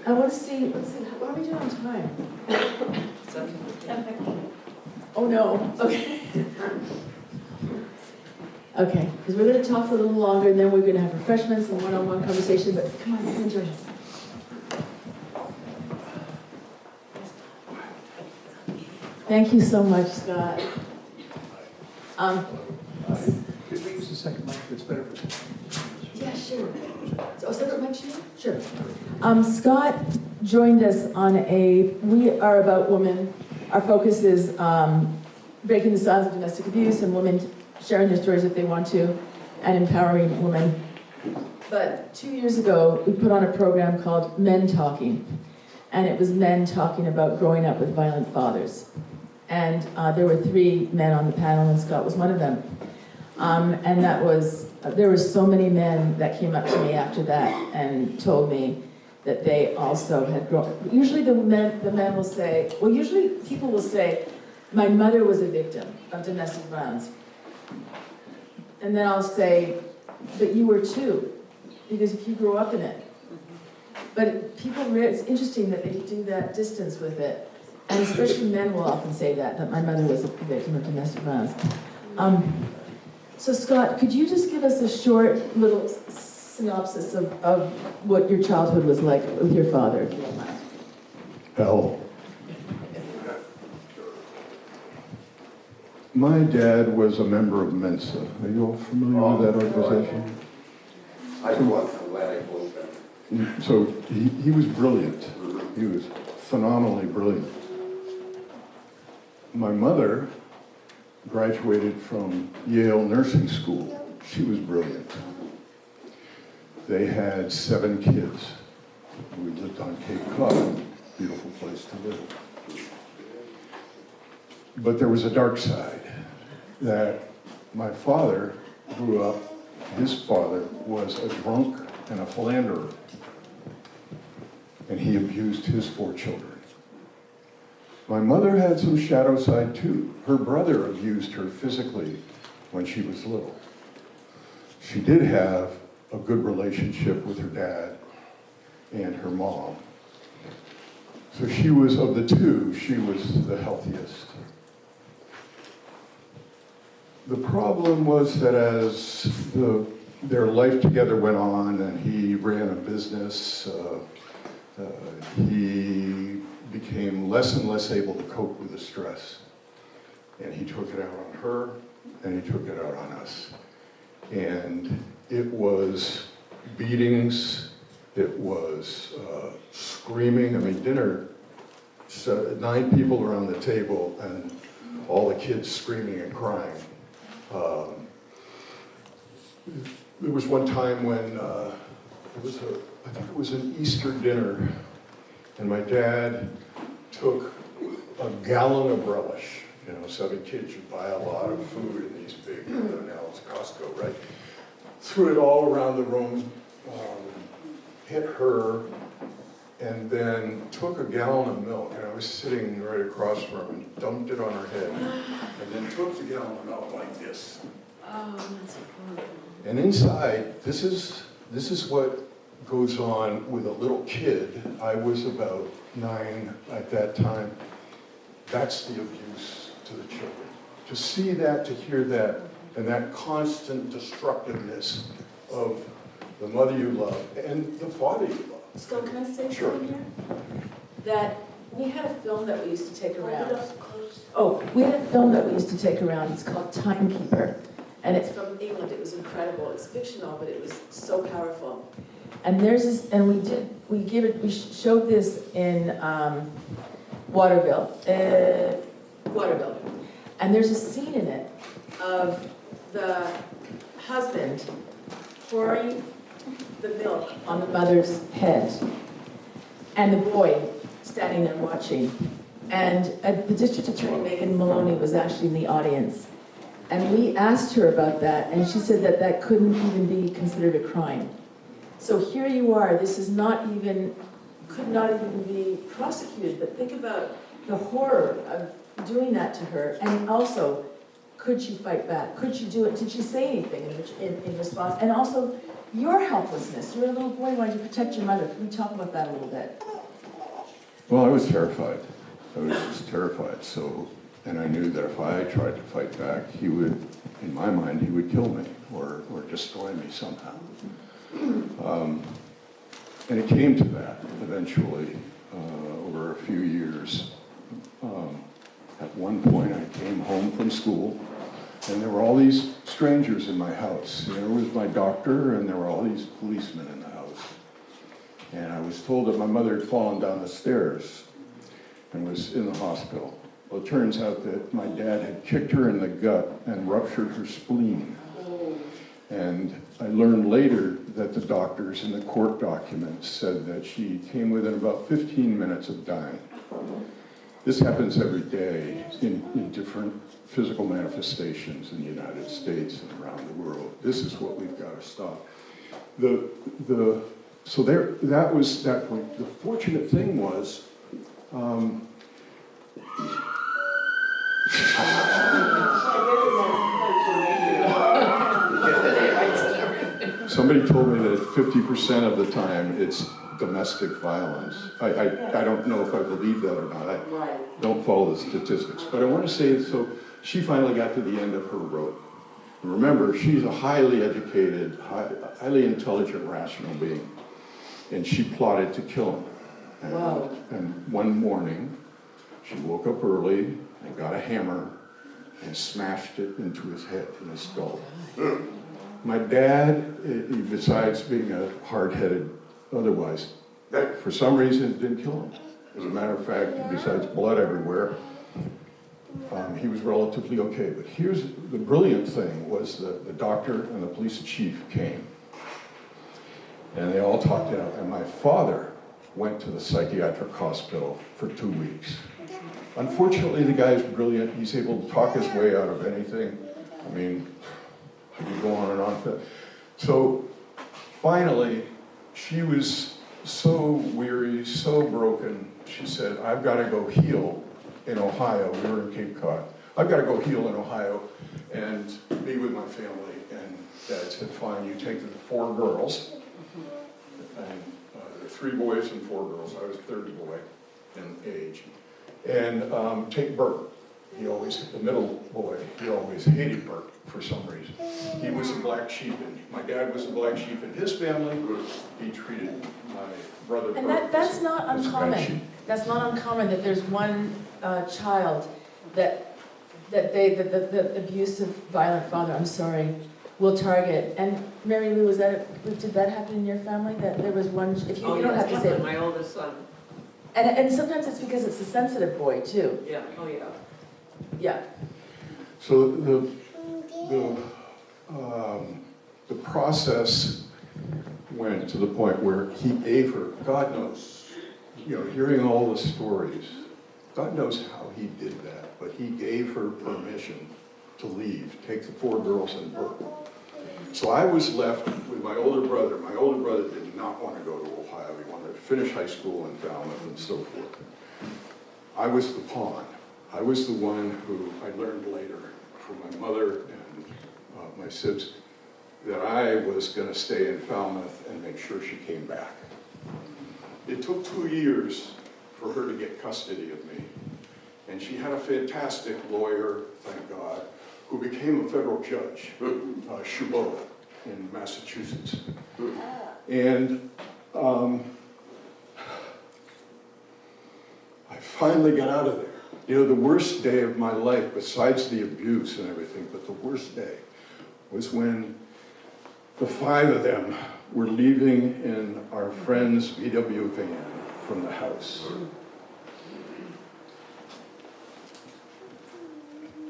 I want to see, what are we doing on time? Oh, no, okay. Okay, because we're going to talk for a little longer, and then we're going to have refreshments and one-on-one conversation, but come on, come and join us. Thank you so much, Scott. Could we use the second mic? It's better for... Yeah, sure. So, separate mic, sure. Scott joined us on we are about women. Our focus is breaking the silence of domestic abuse and women sharing their stories if they want to, and empowering women. But 2 years ago, we put on a program called Men Talking, and it was men talking about growing up with violent fathers. And there were 3 men on the panel, and Scott was one of them. And there were so many men that came up to me after that and told me that they also had grown. Usually the men will say, well, usually people will say, my mother was a victim of domestic violence. And then I'll say, but you were too, because if you grew up in it. But it's interesting that they do that distance with it. And especially men will often say that my mother was a victim of domestic violence. So Scott, could you just give us a short little synopsis of what your childhood was like with your father, if you don't mind? Hell. My dad was a member of Mensa. Are you all familiar with that organization? I'm glad I voted them. So he was brilliant. He was phenomenally brilliant. My mother graduated from Yale Nursing School. She was brilliant. They had 7 kids. We lived on Cape Cod, beautiful place to live. But there was a dark side that my father grew up, his father was a drunk and a philanderer. And he abused his 4 children. My mother had some shadow side too. Her brother abused her physically when she was little. She did have a good relationship with her dad and her mom. So she was, of the 2, she was the healthiest. The problem was that as their life together went on and he ran a business, he became less and less able to cope with the stress. And he took it out on her, and he took it out on us. And it was beatings, it was screaming. I mean, dinner, 9 people around the table, and all the kids screaming and crying. There was one time when I think it was an Easter dinner, and my dad took a gallon of relish. You know, 7 kids, you buy a lot of food in these big, now it's Costco, right? Threw it all around the room, hit her, and then took a gallon of milk, and I was sitting right across from her, and dumped it on her head, and then took the gallon of milk like this. Oh, that's horrible. And inside, this is what goes on with a little kid. I was about 9 at that time. That's the abuse to the children. To see that, to hear that, and that constant destructiveness of the mother you love and the father you love. Scott, can I say Sure. something here? That we had a film that we used to take around. Oh, we had a film that we used to take around. It's called Timekeeper. And it's from England. It was incredible. It's fictional, but it was so powerful. And there's this, and we showed this in Waterville. And there's a scene in it of the husband pouring the milk on the mother's head, and the boy standing there watching. And the district attorney, Megan Maloney, was actually in the audience. And we asked her about that, and she said that that couldn't even be considered a crime. So here you are, this is not even, could not even be prosecuted, but think about the horror of doing that to her. And also, could she fight back? Could she do it? Did she say anything in response? And also, your helplessness. You're a little boy, wanted to protect your mother. Can we talk about that a little bit? Well, I was terrified. I was just terrified. So, and I knew that if I tried to fight back, he would, in my mind, he would kill me or destroy me somehow. And it came to that eventually over a few years. At one point, I came home from school, and there were all these strangers in my house. There was my doctor, and there were all these policemen in the house. And I was told that my mother had fallen down the stairs and was in the hospital. Well, it turns out that my dad had kicked her in the gut and ruptured her spleen. And I learned later that the doctors in the court documents said that she came within about 15 minutes of dying. This happens every day in different physical manifestations in the United States and around the world. This is what we've got to stop. So that was that point. The fortunate thing was, somebody told me that 50% of the time it's domestic violence. I don't know if I believe that or not. I don't follow the statistics. But I want to say, so she finally got to the end of her rope. And remember, she's a highly educated, highly intelligent, rational being. And she plotted to kill him. And one morning, she woke up early and got a hammer and smashed it into his head, in his skull. My dad, besides being a hard-headed, otherwise, That, for some reason, it didn't kill him. As a matter of fact, besides blood everywhere, he was relatively okay. But here's the brilliant thing was that the doctor and the police chief came. And they all talked it out. And my father went to the psychiatric hospital for 2 weeks. Unfortunately, the guy's brilliant. He's able to talk his way out of anything. I mean, I could go on and on. So finally, she was so weary, so broken. She said, I've got to go heal in Ohio. We were in Cape Cod. I've got to go heal in Ohio and be with my family. And Dad said, fine, you take the 4 girls. And there are 3 boys and 4 girls. I was third boy in age. And take Bert. He always, the middle boy, he always hated Bert for some reason. He was a black sheep, and my dad was a black sheep in his family. He treated my brother And Bert that's as not a black uncommon. sheep. That's not uncommon that there's one child that the abusive, violent father, I'm sorry, will target. And Mary Lou, did that happen in your family? That there was one, if you, you don't have to say it. My oldest son. And sometimes it's because it's a sensitive boy too. Yeah, oh yeah. Yeah. So the process went to the point where he gave her, God knows, you know, hearing all the stories, God knows how he did that, but he gave her permission to leave, take the 4 girls and Bert. So I was left with my older brother. My older brother did not want to go to Ohio. He wanted to finish high school in Falmouth and so forth. I was the pawn. I was the one who I learned later from my mother and my sibs that I was going to stay in Falmouth and make sure she came back. It took 2 years for her to get custody of me. And she had a fantastic lawyer, thank God, who became a federal judge, Chabot, in Massachusetts. And I finally got out of there. You know, the worst day of my life, besides the abuse and everything, but the worst day was when the 5 of them were leaving in our friend's VW van from the house.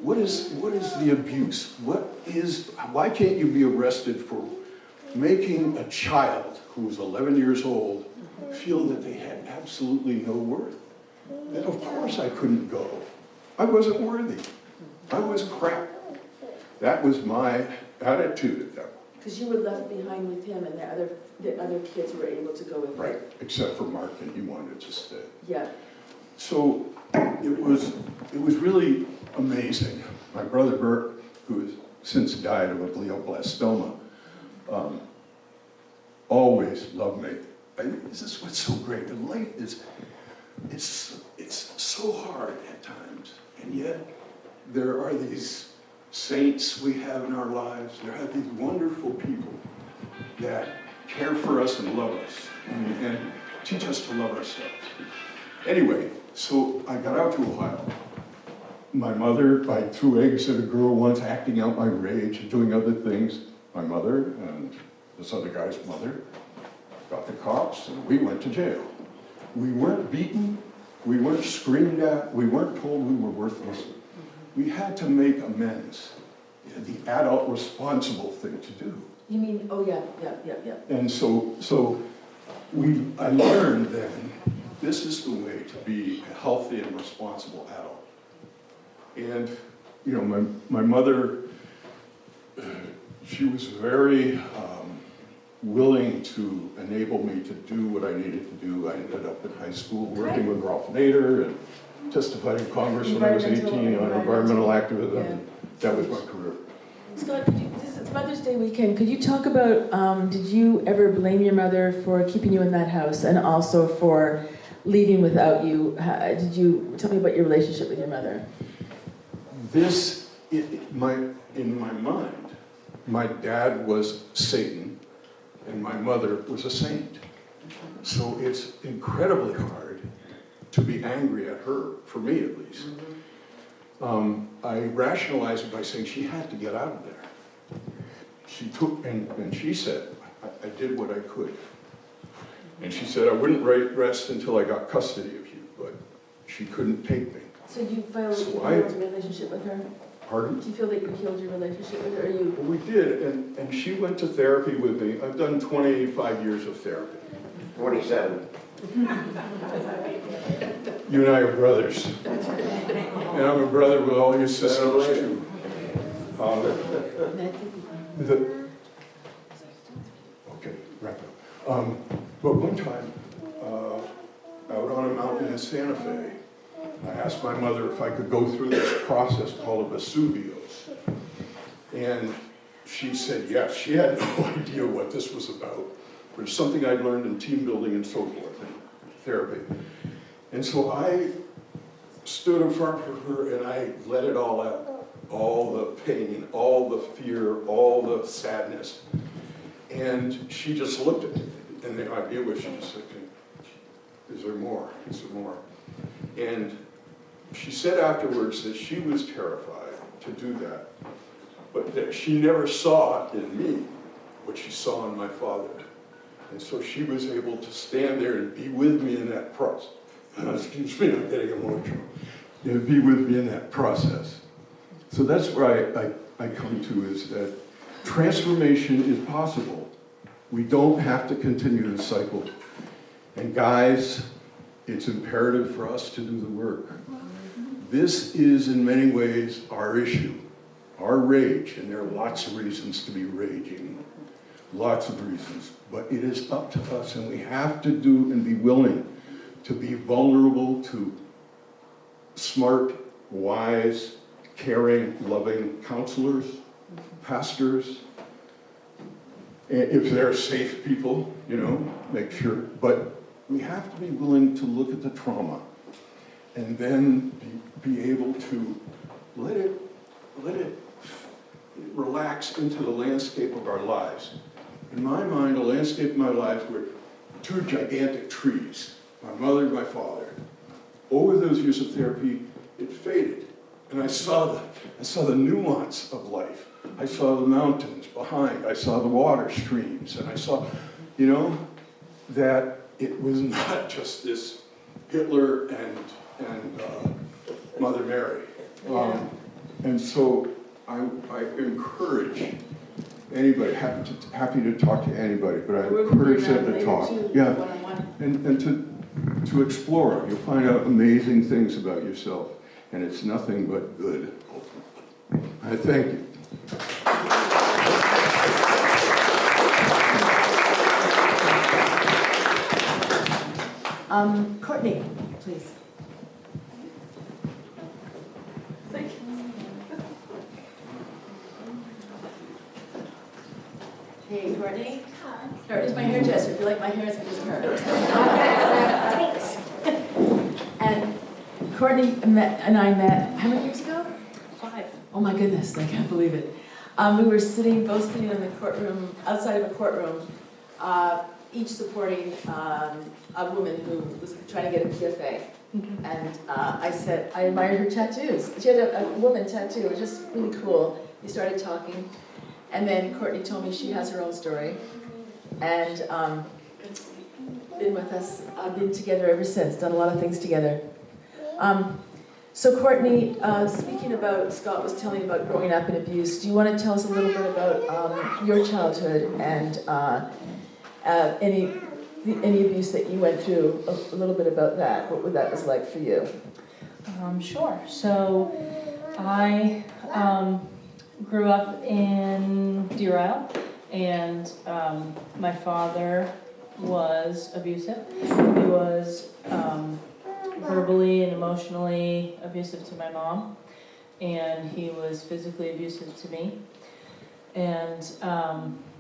What is the abuse? Why can't you be arrested for making a child who was 11 years old feel that they had absolutely no worth? And of course I couldn't go. I wasn't worthy. I was crap. That was my attitude at that point. Because you were left behind with him and the other kids were able to go with him. Right, except for Mark, and he wanted to stay. Yeah. So it was really amazing. My brother Bert, who has since died of a glioblastoma, always loved me. This is what's so great. And life is, it's so hard at times, and yet there are these saints we have in our lives. There are these wonderful people that care for us and love us, and teach us to love ourselves. Anyway, so I got out to Ohio. My mother, I threw eggs at a girl once, acting out my rage and doing other things. My mother and this other guy's mother got the cops, and we went to jail. We weren't beaten, we weren't screamed at, we weren't told we were worthless. We had to make amends. The adult responsible thing to do. You mean, oh yeah. And so I learned then, this is the way to be a healthy and responsible adult. And, you know, my mother, she was very willing to enable me to do what I needed to do. I ended up in high school working with Ralph Nader and testified in Congress when I was 18 on environmental activism. Yeah. That was my career. Scott, this is Mother's Day weekend. Could you talk about, did you ever blame your mother for keeping you in that house and also for leaving without you? Did you tell me about your relationship with your mother? In my mind, my dad was Satan and my mother was a saint. So it's incredibly hard to be angry at her, for me at least. I rationalized it by saying she had to get out of there. She took, and she said, I did what I could. And she said, I wouldn't rest until I got custody of you, but she couldn't take me. So you feel So you I- healed your relationship with her? Pardon? Do you feel that you healed your relationship with her, or you? Well, we did, and she went to therapy with me. I've done 25 years of therapy. 27. You and I are brothers. And I'm a brother with all your sisters too. Okay, wrap up. But one time, out on a mountain in Santa Fe, I asked my mother if I could go through this process called a Vesuvios. And she said yes. She had no idea what this was about. But it's something I'd learned in team building and so forth, in therapy. And so I stood in front of her and I let it all out. All the pain, all the fear, all the sadness. And she just looked at me. And the idea was, she just said, is there more? Is there more? And she said afterwards that she was terrified to do that, but that she never saw in me what she saw in my father. And so she was able to stand there and be with me in that process. Excuse me, I'm getting emotional. You know, be with me in that process. So that's where I come to, is that transformation is possible. We don't have to continue the cycle. And guys, it's imperative for us to do the work. This is in many ways our issue, our rage, and there are lots of reasons to be raging, lots of reasons, but it is up to us, and we have to do and be willing to be vulnerable to smart, wise, caring, loving counselors, pastors, if they're safe people, you know, make sure, but we have to be willing to look at the trauma and then be able to let it relax into the landscape of our lives. In my mind, the landscape of my life were two gigantic trees, my mother and my father. Over those years of therapy, it faded. And I saw the nuance of life. I saw the mountains behind, I saw the water streams, and I saw, you know, that it was not just this Hitler and Mother Mary. And so I encourage anybody, happy to talk to anybody, but I encourage them to talk. Yeah, and to explore. You'll find out amazing things about yourself, and it's nothing but good. I thank you. Courtney, please. Hey, Courtney. Hi. Courtney's my hairdresser. If you like my hair, it's because of her. Thanks. And Courtney and I met, how many years ago? 5. Oh my goodness, I can't believe it. We were both sitting in the courtroom, outside of a courtroom, each supporting a woman who was trying to get a PFA. And I said, I admired her tattoos. She had a woman tattoo, it was just really cool. We started talking, and then Courtney told me she has her own story. And been with us, been together ever since, done a lot of things together. So Courtney, speaking about, Scott was telling about growing up in abuse, do you want to tell us a little bit about your childhood and any abuse that you went through, a little bit about that, what that was like for you? Sure. So I grew up in Deer Isle, and my father was abusive. He was verbally and emotionally abusive to my mom, and he was physically abusive to me. And Is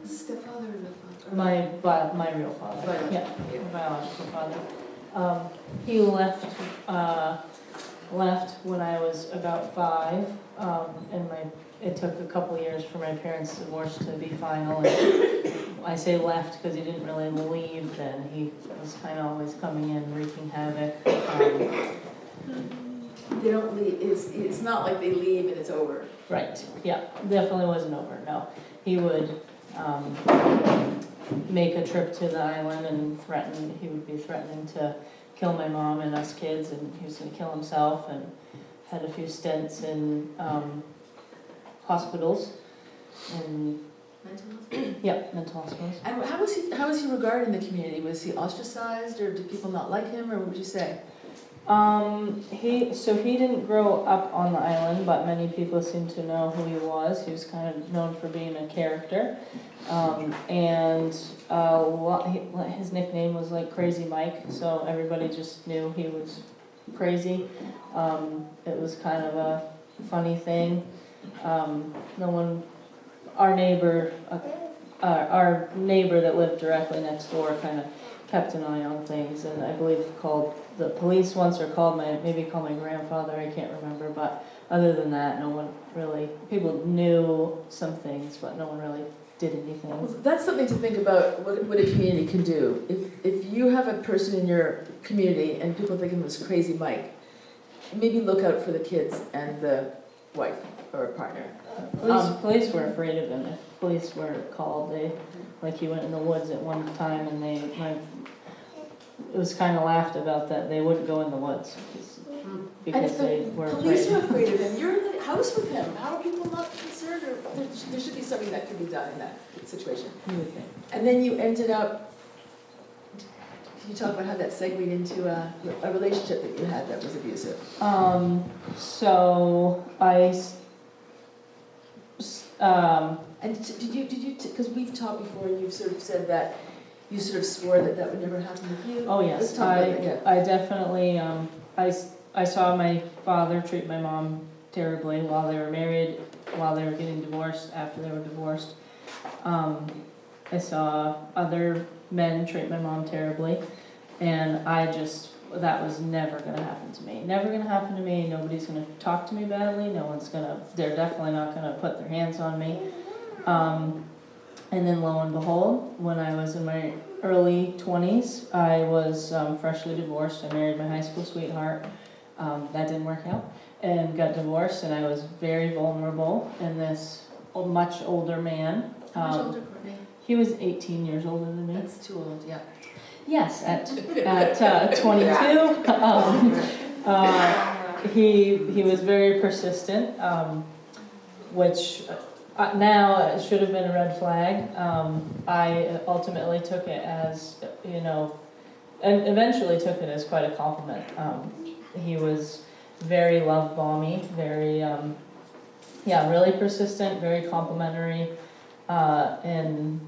this the father or the father? my real father, Biological. yeah, my biological father. He left when I was about 5, and it took a couple years for my parents' divorce to be final. And I say left because he didn't really leave then. He was kind of always coming in, wreaking havoc. They don't leave, it's not like they leave and it's over. Right, yeah, definitely wasn't over, no. He would make a trip to the island and he would be threatening to kill my mom and us kids, and he was gonna kill himself, and had a few stints in hospitals, and, Mental hospital? yep, mental hospitals. And how was he regarded in the community? Was he ostracized, or did people not like him, or what would you say? He didn't grow up on the island, but many people seem to know who he was. He was kind of known for being a character. His nickname was like Crazy Mike, so everybody just knew he was crazy. It was kind of a funny thing. Our neighbor that lived directly next door kind of kept an eye on things, and I believe called the police once, or called my grandfather, I can't remember, but other than that, no one really, people knew some things, but no one really did anything. Well, that's something to think about, what a community can do. If you have a person in your community and people think him as Crazy Mike, maybe look out for the kids and the wife or partner. Police were afraid of him. If police were called, he went in the woods at one time, and it was kind of laughed about that they wouldn't go in the woods because they were afraid. Police were afraid of him. You're in the house with him. How are people not concerned? Or there should be something that could be done in that situation. You would think. And then you ended up. Can you talk about how that segued into a relationship that you had that was abusive? And did you? Because we've talked before, and you've sort of said that you sort of swore that would never happen with you. Oh yes, Let's talk about that. I definitely. I saw my father treat my mom terribly while they were married, while they were getting divorced, after they were divorced. I saw other men treat my mom terribly, and that was never going to happen to me. Never going to happen to me. Nobody's going to talk to me badly. They're definitely not going to put their hands on me. And then lo and behold, when I was in my early 20s, I was freshly divorced. I married my high school sweetheart. That didn't work out, and got divorced, and I was very vulnerable, and this much older man. How much older, Courtney? He was 18 years older than me. That's too old, yeah. Yes, at 22. He was very persistent, which now it should have been a red flag. I ultimately took it as, and eventually took it as quite a compliment. He was very love-bomby, very, really persistent, very complimentary, and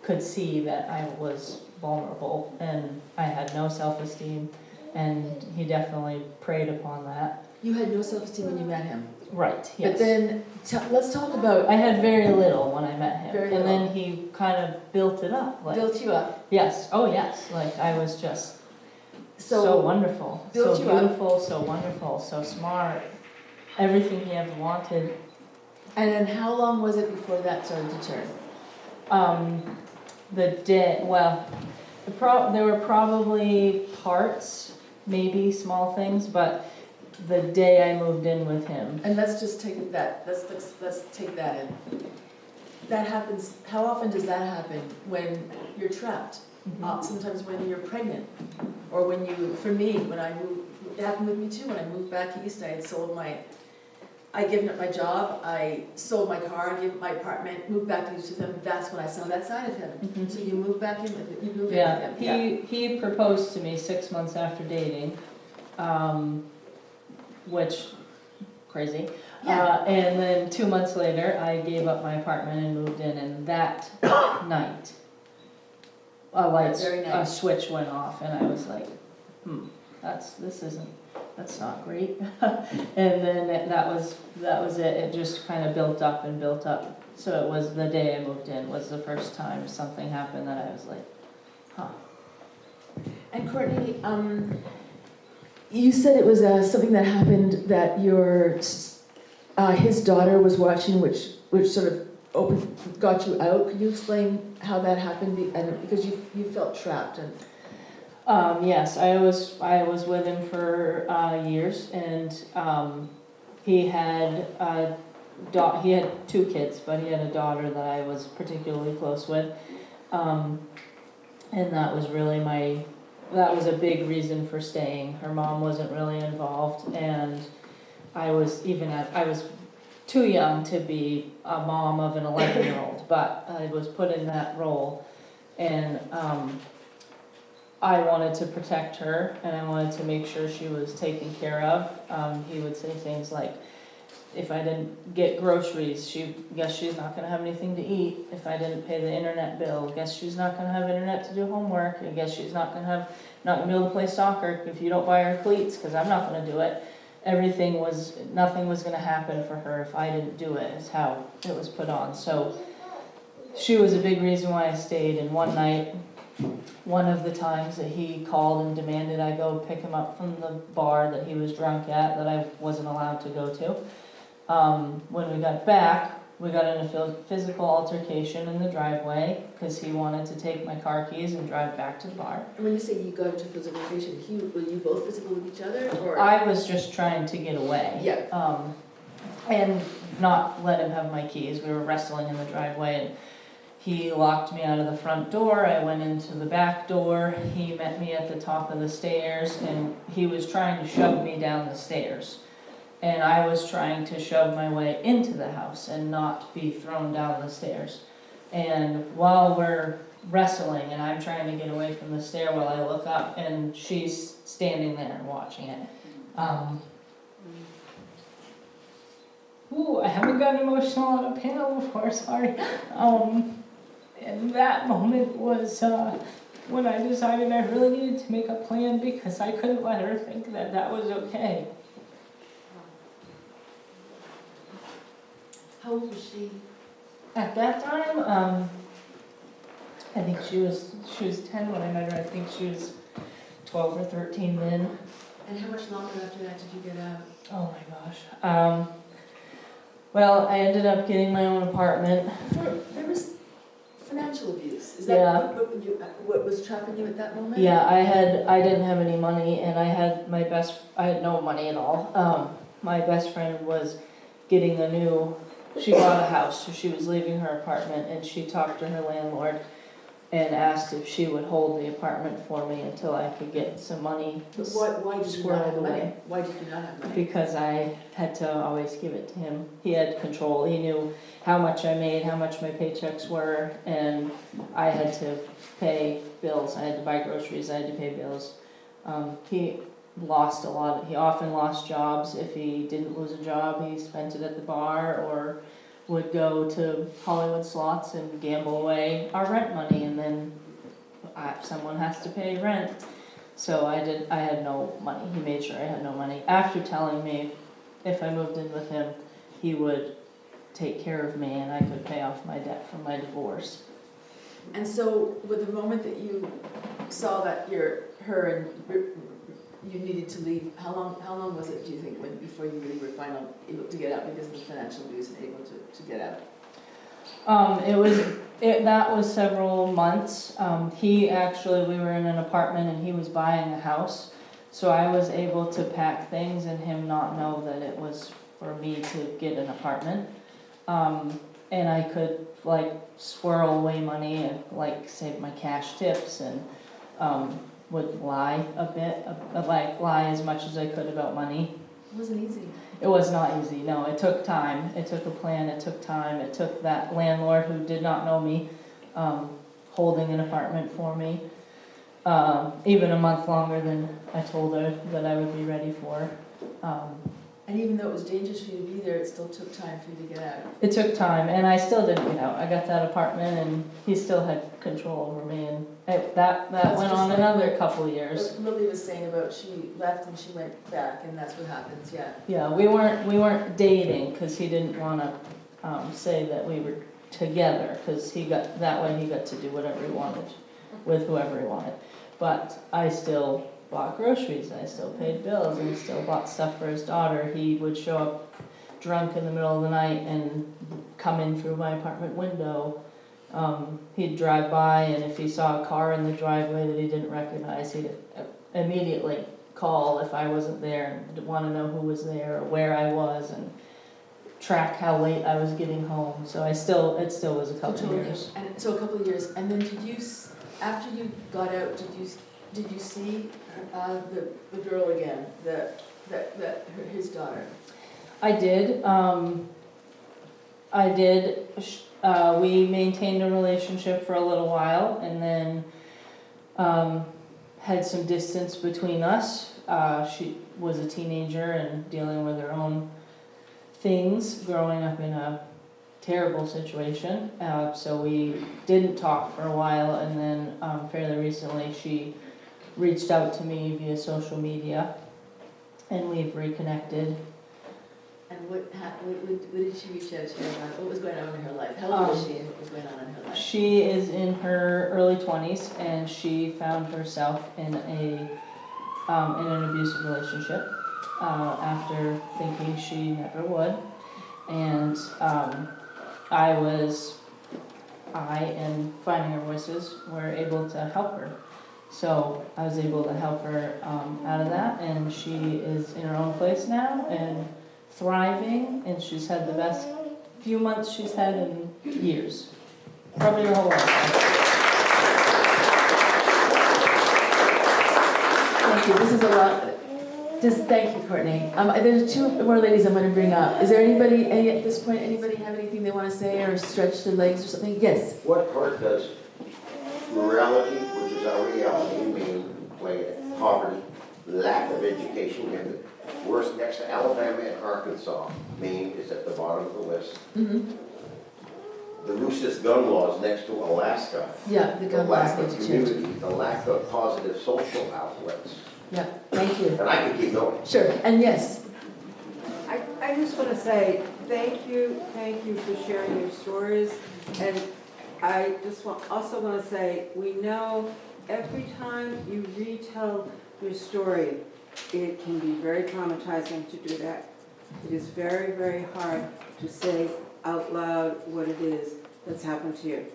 could see that I was vulnerable and I had no self-esteem, and he definitely preyed upon that. You had no self-esteem when you met him. Right, yes. But then, let's talk about... I had very little when I met him. Very and little. then he kind of built it up. Built you up. Yes, oh yes. I was just so wonderful. Built so you up. beautiful, so wonderful, so smart. Everything he ever wanted. And then how long was it before that started to turn? There were probably parts, maybe small things, but the day I moved in with him. And let's just take that, let's take that in. That happens, how often does that happen when you're trapped? Sometimes when you're pregnant, or when for me, when I moved, it happened with me too, when I moved back east, I'd given up my job, I sold my car, I gave up my apartment, moved back east with him, that's when I saw that side of him. So you moved back in with him, He proposed to me 6 months after dating, which, crazy. Yeah. And then 2 months later, I gave up my apartment and moved in, and that night, a switch went off, and I was like, that's not great. And then that was it. It just kind of built up and built up. So it was the day I moved in was the first time something happened that I was like, huh. And Courtney, you said it was something that happened that his daughter was watching, which sort of got you out. Could you explain how that happened? And because you felt trapped and. Yes, I was with him for years, and he had he had 2 kids, but he had a daughter that I was particularly close with, And that was really that was a big reason for staying. Her mom wasn't really involved, and I was too young to be a mom of an 11-year-old, but I was put in that role, and I wanted to protect her, and I wanted to make sure she was taken care of. He would say things like, if I didn't get groceries, guess she's not gonna have anything to eat. If I didn't pay the internet bill, guess she's not gonna have internet to do homework. I guess she's not gonna be able to play soccer if you don't buy her cleats, because I'm not gonna do it. Nothing was gonna happen for her if I didn't do it, is how it was put on. So she was a big reason why I stayed, and one night, one of the times that he called and demanded I go pick him up from the bar that he was drunk at, that I wasn't allowed to go to. When we got back, we got in a physical altercation in the driveway because he wanted to take my car keys and drive back to the bar. And when you say you got into physical altercation, were you both physical with each other, or? I was just trying to get away. Yeah. And not let him have my keys. We were wrestling in the driveway, and he locked me out of the front door. I went into the back door. He met me at the top of the stairs, and he was trying to shove me down the stairs. And I was trying to shove my way into the house and not be thrown down the stairs. And while we're wrestling and I'm trying to get away from the stairwell, I look up and she's standing there watching it. I haven't gotten emotional on a panel before, sorry. And that moment was when I decided I really needed to make a plan, because I couldn't let her think that that was okay. How old was she? At that time, I think she was 10 when I met her. I think she was 12 or 13 then. And how much longer after that did you get out? Oh my gosh. Well, I ended up getting my own apartment. There was financial abuse. Is Yeah. that what was trapping you at that moment? Yeah, I didn't have any money, and I had no money at all. My best friend was getting she bought a house, so she was leaving her apartment, and she talked to her landlord and asked if she would hold the apartment for me until I could get some money But why did you not have money? Why did you not have money? Because I had to always give it to him. He had control. He knew how much I made, how much my paychecks were, and I had to pay bills. I had to buy groceries, I had to pay bills. He lost a lot. He often lost jobs. If he didn't lose a job, he spent it at the bar or would go to Hollywood slots and gamble away our rent money, and then someone has to pay rent. So I had no money. He made sure I had no money. After telling me if I moved in with him, he would take care of me and I could pay off my debt from my divorce. And so, with the moment that you saw that her and you needed to leave, how long was it, do you think, before you really were finally able to get out because of the financial abuse and able to get out? That was several months. We were in an apartment and he was buying a house, so I was able to pack things and him not know that it was for me to get an apartment. And I could swirl away money and save my cash tips, and would lie a bit, lie as much as I could about money. It wasn't easy. It was not easy, no. It took time. It took a plan. It took time. It took that landlord who did not know me holding an apartment for me, even a month longer than I told her that I would be ready for. And even though it was dangerous for you to be there, it still took time for you to get out. It took time, and I still didn't get out. I got that apartment, and he still had control over me, and that went on another couple of years. What Lily was saying about she left and she went back, and that's what happens, yeah. Yeah, we weren't dating because he didn't want to say that we were together, because he got to do whatever he wanted with whoever he wanted. But I still bought groceries, I still paid bills, and still bought stuff for his daughter. He would show up drunk in the middle of the night and come in through my apartment window. He'd drive by, and if he saw a car in the driveway that he didn't recognize, he'd immediately call if I wasn't there and want to know who was there or where I was. And track how late I was getting home, so it still was a couple of years. And so a couple of years, and then after you got out, did you see the girl again, his daughter? I did. We maintained a relationship for a little while, and then had some distance between us. She was a teenager and dealing with her own things, growing up in a terrible situation. So we didn't talk for a while, and then fairly recently she reached out to me via social media, and we've reconnected. And what did she reach out to you about? What was going on in her life? How old was she and what was going on in her life? She is in her early 20s, and she found herself in an abusive relationship after thinking she never would. And I and Finding Our Voices were able to help her. So I was able to help her out of that, and she is in her own place now and thriving, and she's had the best few months she's had in years, probably her whole life. Thank you. This is a lot. Thank you, Courtney. There's two more ladies I'm going to bring up. Is there at this point, anybody have anything they want to say or stretch their legs or something? Yes. What part does morality, which is our reality in Maine, play in poverty, lack of education, and worse, next to Alabama and Arkansas, Maine is at the bottom of the list. Mm-hmm. The loosest gun laws next to Alaska. Yeah, the gun laws lack need of to change. community, the lack of positive social outlets. Yeah, thank you. And I could keep going. Sure, and yes. I just want to say thank you for sharing your stories. And I just also want to say, we know every time you retell your story, it can be very traumatizing to do that. It is very, very hard to say out loud what it is that's happened to you.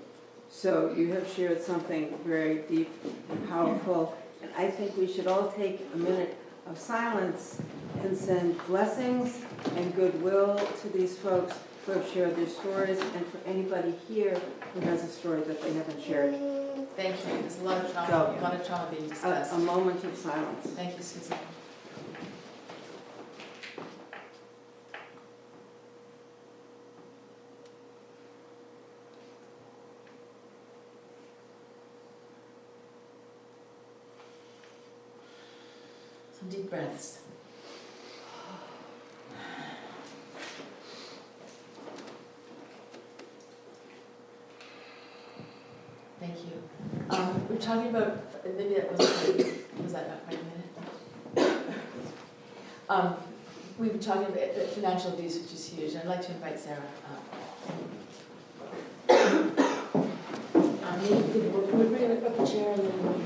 So you have shared something very deep and powerful. And I think we should all take a minute of silence and send blessings and goodwill to these folks who have shared their stories, and for anybody here who has a story that they haven't shared. Thank you. There's a lot of trauma, being discussed. A moment of silence. Thank you, Susan. Some deep breaths. Thank you. We're talking about, maybe that was that not quite a minute? We were talking about financial abuse, which is huge, and I'd like to invite Sarah up. Maybe we're bringing up a chair and then we'll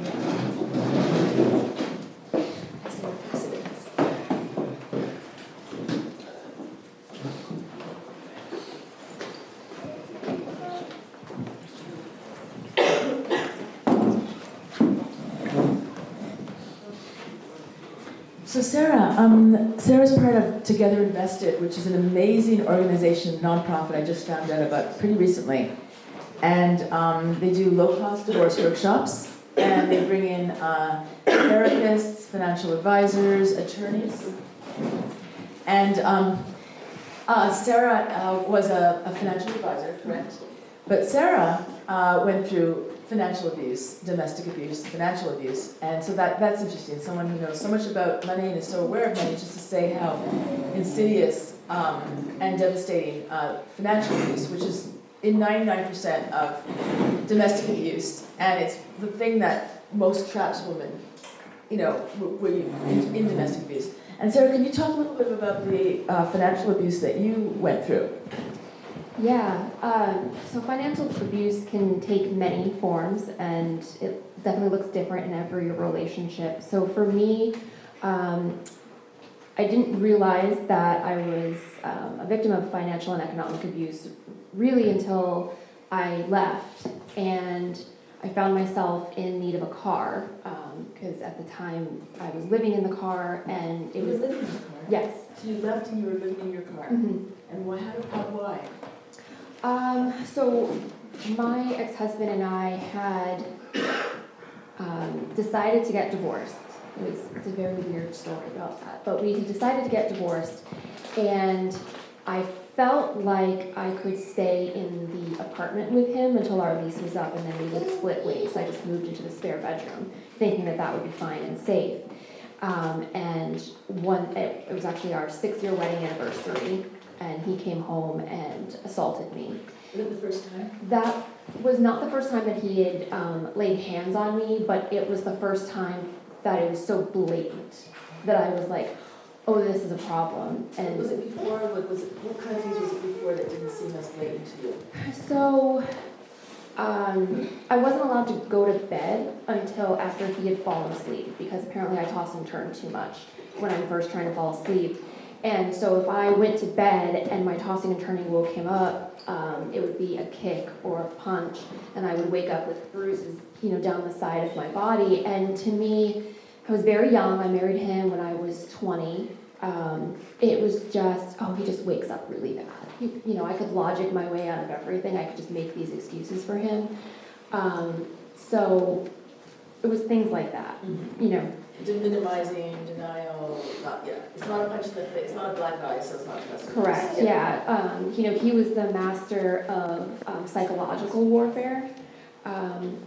So Sarah's part of Together Invested, which is an amazing organization, nonprofit I just found out about pretty recently. And they do low-cost divorce workshops, and they bring in therapists, financial advisors, attorneys. And Sarah was a financial advisor, correct? But Sarah went through financial abuse, domestic abuse, financial abuse, and so that's interesting. Someone who knows so much about money and is so aware of money, just to say how insidious and devastating financial abuse, which is in 99% of domestic abuse, and it's the thing that most traps women, in domestic abuse. And Sarah, can you talk a little bit about the financial abuse that you went through? Yeah, so financial abuse can take many forms, and it definitely looks different in every relationship. So for me, I didn't realize that I was a victim of financial and economic abuse really until I left, and I found myself in need of a car, because at the time I was living in the car, and it was... living in the car? Yes. So you left and you were living in your car. Mhm. And why, why? So my ex-husband and I had decided to get divorced. It's a very weird story about that, but we decided to get divorced, and I felt like I could stay in the apartment with him until our lease was up, and then we would split ways. So I just moved into the spare bedroom, thinking that that would be fine and safe. And it was actually our 6-year wedding anniversary, and he came home and assaulted me. Was it the first time? That was not the first time that he had laid hands on me, but it was the first time that it was so blatant that I was like, oh, this is a problem. And Was it before? What kind of things was it before that didn't seem as blatant to you? so I wasn't allowed to go to bed until after he had fallen asleep, because apparently I toss and turn too much when I'm first trying to fall asleep. And so if I went to bed and my tossing and turning woke him up, it would be a kick or a punch, and I would wake up with bruises, down the side of my body. And to me, I was very young. I married him when I was 20. It was just, he just wakes up really bad. I could logic my way out of everything. I could just make these excuses for him. So it was things like that, Minimizing, denial, it's not a punch in the face, it's not a black eye, so it's not just. Correct, yeah. He was the master of psychological warfare.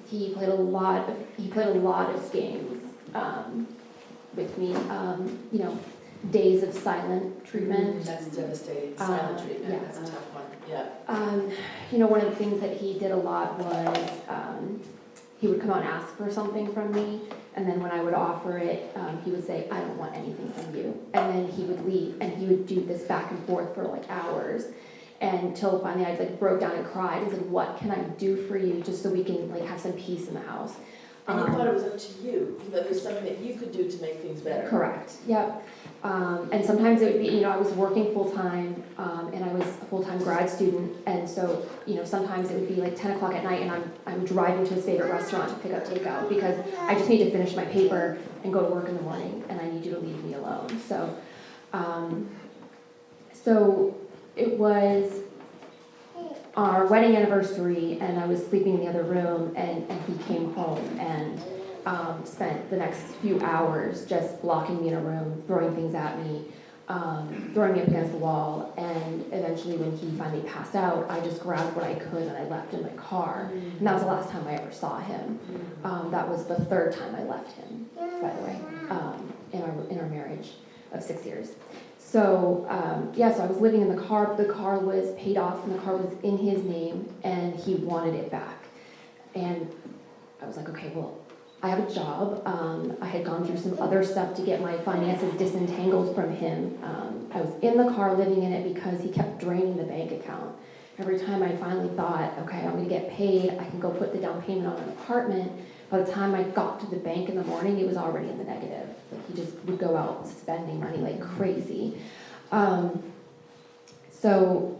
He played a lot of games with me. Days of silent treatment. That's devastating. Silent treatment. Yeah. That's a tough one. Yeah. One of the things that he did a lot was he would come out and ask for something from me, and then when I would offer it, he would say, I don't want anything from you. And then he would leave, and he would do this back and forth for like hours, until finally I broke down and cried and said, what can I do for you, just so we can have some peace in the house. And you thought it was up to you, that there's something that you could do to make things better. Correct, yep. And sometimes it would be, I was working full-time, and I was a full-time grad student, and so, sometimes it would be 10 o'clock at night, and I'm driving to his favorite restaurant to pick up takeout, because I just need to finish my paper and go to work in the morning, and I need you to leave me alone. So it was our wedding anniversary, and I was sleeping in the other room, and he came home and spent the next few hours just blocking me in a room, throwing things at me, throwing me up against the wall, and eventually when he finally passed out, I just grabbed what I could and I left in my car. And that was the last time I ever saw him. That was the 3rd time I left him, by the way, in our marriage of 6 years. So, so I was living in the car. The car was paid off, and the car was in his name, and he wanted it back. And I was like, okay, well, I have a job. I had gone through some other stuff to get my finances disentangled from him. I was in the car living in it because he kept draining the bank account. Every time I finally thought, okay, I'm gonna get paid, I can go put the down payment on an apartment, by the time I got to the bank in the morning, it was already in the negative. He just would go out spending money like crazy. So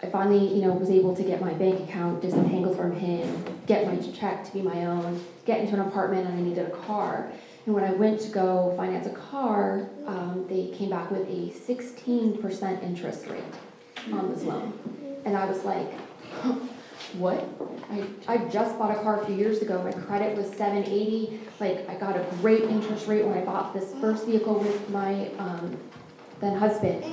I finally, was able to get my bank account disentangled from him, get my check to be my own, get into an apartment, and I needed a car. And when I went to go finance a car, they came back with a 16% interest rate on this loan. And I was like, what? I just bought a car a few years ago. My credit was 780. I got a great interest rate when I bought this first vehicle with my then husband.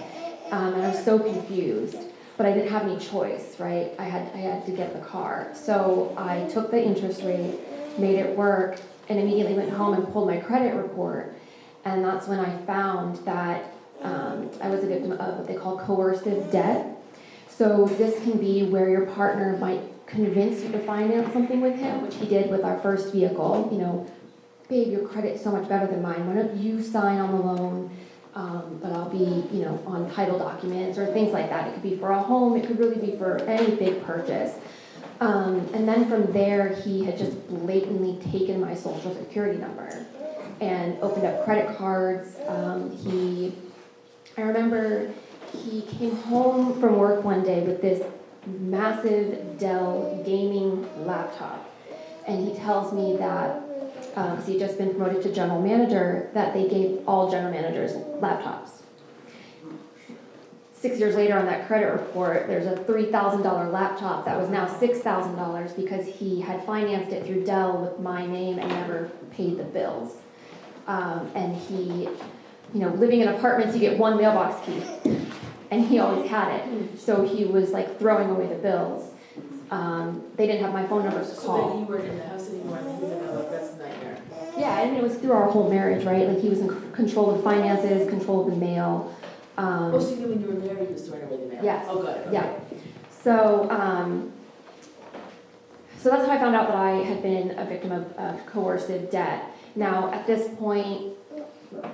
And I was so confused. But I didn't have any choice, right? I had to get the car. So I took the interest rate, made it work, and immediately went home and pulled my credit report. And that's when I found that I was a victim of what they call coercive debt. So this can be where your partner might convince you to finance something with him, which he did with our first vehicle. Babe, your credit's so much better than mine. Why don't you sign on the loan? But I'll be, on title documents or things like that. It could be for a home. It could really be for any big purchase. And then from there, he had just blatantly taken my social security number and opened up credit cards. I remember he came home from work one day with this massive Dell gaming laptop. And he tells me that because he had just been promoted to general manager, that they gave all general managers laptops. 6 years later on that credit report, there's a $3,000 laptop that was now $6,000 because he had financed it through Dell with my name and never paid the bills. And he, living in apartments, you get one mailbox key, and he always had it. So he was like throwing away the bills. They didn't have my phone number to call. So then you weren't in the house anymore, and he didn't know, like, that's a nightmare. Yeah, I mean, it was through our whole marriage, right? Like, he was in control of finances, control of the mail. Oh, so you knew when you were married, he was throwing away the mail? Yes. Oh, got it, okay. Yeah. So, so that's how I found out that I had been a victim of coercive debt. Now, at this point,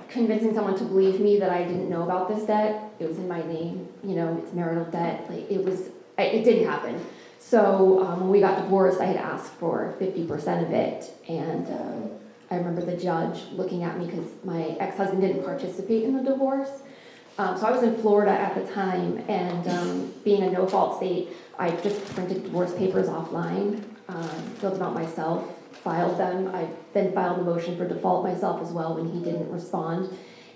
convincing someone to believe me that I didn't know about this debt, it was in my name, it's marital debt, like, it didn't happen. So when we got divorced, I had asked for 50% of it, and I remember the judge looking at me because my ex-husband didn't participate in the divorce. So I was in Florida at the time, and being a no-fault state, I just printed divorce papers offline, filled them out myself, filed them. I then filed a motion for default myself as well when he didn't respond,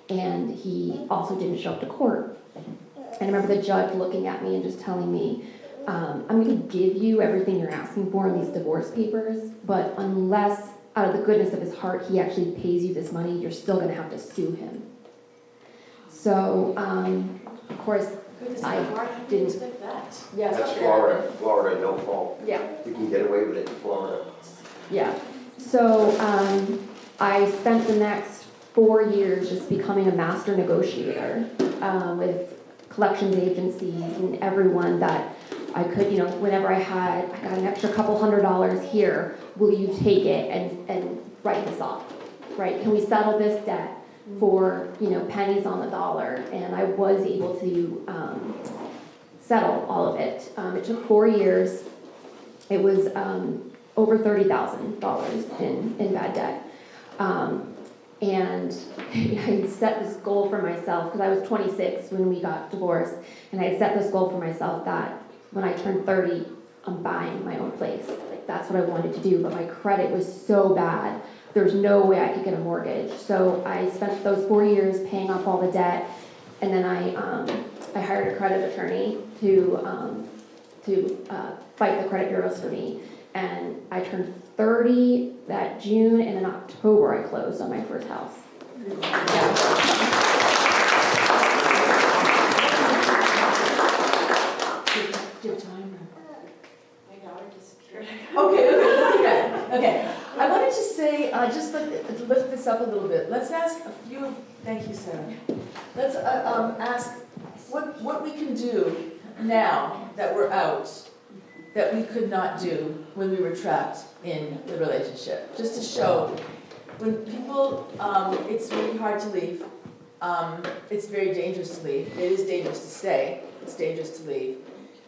and he also didn't show up to court. And I remember the judge looking at me and just telling me, I'm going to give you everything you're asking for in these divorce papers, but unless, out of the goodness of his heart, he actually pays you this money, you're still going to have to sue him. So, of course, I didn't expect that. Yeah, That's Florida. Florida, no fault. Yeah. You can get away with it in Florida. Yeah. So I spent the next 4 years just becoming a master negotiator with collections agencies and everyone that I could, whenever I got an extra couple $100 here, will you take it and write this off, right? Can we settle this debt for, pennies on the dollar? And I was able to settle all of it. It took 4 years. It was over $30,000 in bad debt. And I set this goal for myself, because I was 26 when we got divorced, and I had set this goal for myself that when I turned 30, I'm buying my own place. Like, that's what I wanted to do, but my credit was so bad, there was no way I could get a mortgage. So I spent those 4 years paying off all the debt, and then I hired a credit attorney to fight the credit bureaus for me. And I turned 30 that June, and in October I closed on my first house. Do you have time? My daughter disappeared. Okay. I wanted to say, just to lift this up a little bit, let's ask a few, thank you, Sarah. Let's ask what we can do now that we're out that we could not do when we were trapped in the relationship. Just to show, when people, it's really hard to leave. It's very dangerous to leave. It is dangerous to stay. It's dangerous to leave.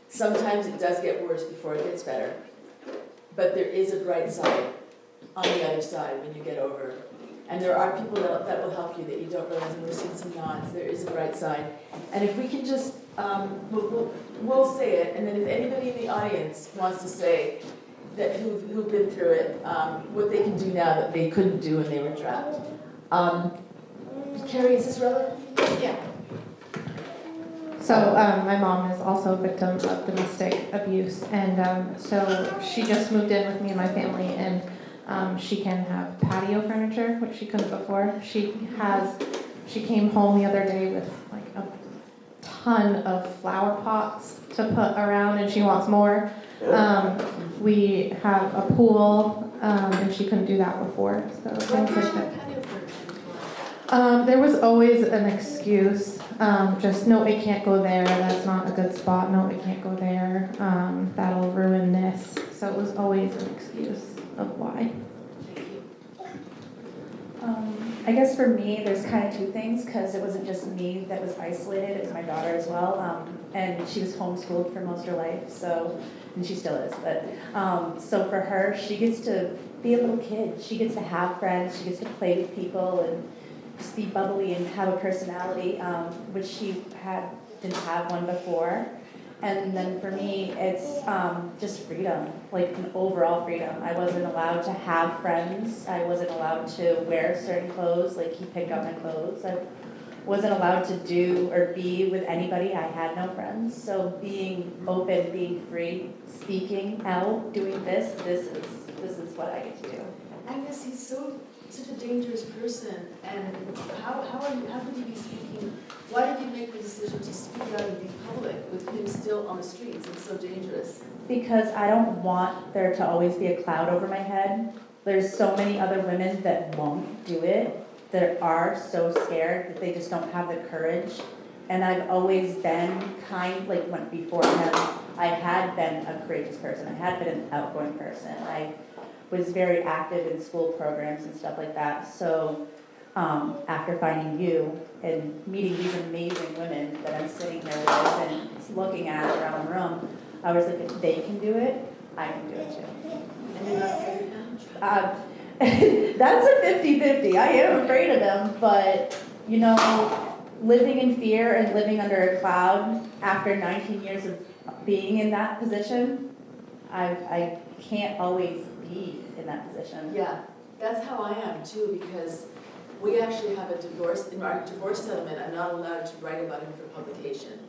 Sometimes it does get worse before it gets better. But there is a bright side on the other side when you get over. And there are people that will help you that you don't realize, and we're seeing some nods. There is a bright side. And if we can just, we'll say it, and then if anybody in the audience wants to say that who've been through it, what they can do now that they couldn't do when they were trapped. Carrie, is this relevant? Yeah. So my mom is also a victim of domestic abuse, and so she just moved in with me and my family, and she can have patio furniture, which she couldn't before. She came home the other day with like a ton of flower pots to put around, and she wants more. We have a pool, and she couldn't do that before, so things like that. There was always an excuse, just no, it can't go there, that's not a good spot, no, it can't go there, that'll ruin this. So it was always an excuse of why. I guess for me, there's kind of two things, because it wasn't just me that was isolated, it was my daughter as well, and she was homeschooled for most of her life, so, and she still is, but, so for her, she gets to be a little kid, she gets to have friends, she gets to play with people, and just be bubbly and have a personality, which she didn't have one before. And then for me, it's just freedom, like an overall freedom. I wasn't allowed to have friends. I wasn't allowed to wear certain clothes, like he picked up my clothes. wasn't allowed to do or be with anybody. I had no friends. So being open, being free, speaking out, doing this is what I get to do. Agnes, he's such a dangerous person, and how could you be speaking? Why did you make the decision to speak out and be public with him still on the streets? It's so dangerous. Because I don't want there to always be a cloud over my head. There's so many other women that won't do it, that are so scared that they just don't have the courage. And I've always been before him, I had been a courageous person. I had been an outgoing person. I was very active in school programs and stuff like that. So after finding you and meeting these amazing women that I'm sitting here with and looking at around the room, I was like, if they can do it, I can do it too. And you're not afraid of him? That's a 50-50. I am afraid of them, but living in fear and living under a cloud after 19 years of being in that position, I can't always be in that position. Yeah, that's how I am too, because we actually have a divorce, in our divorce settlement, I'm not allowed to write about him for publication.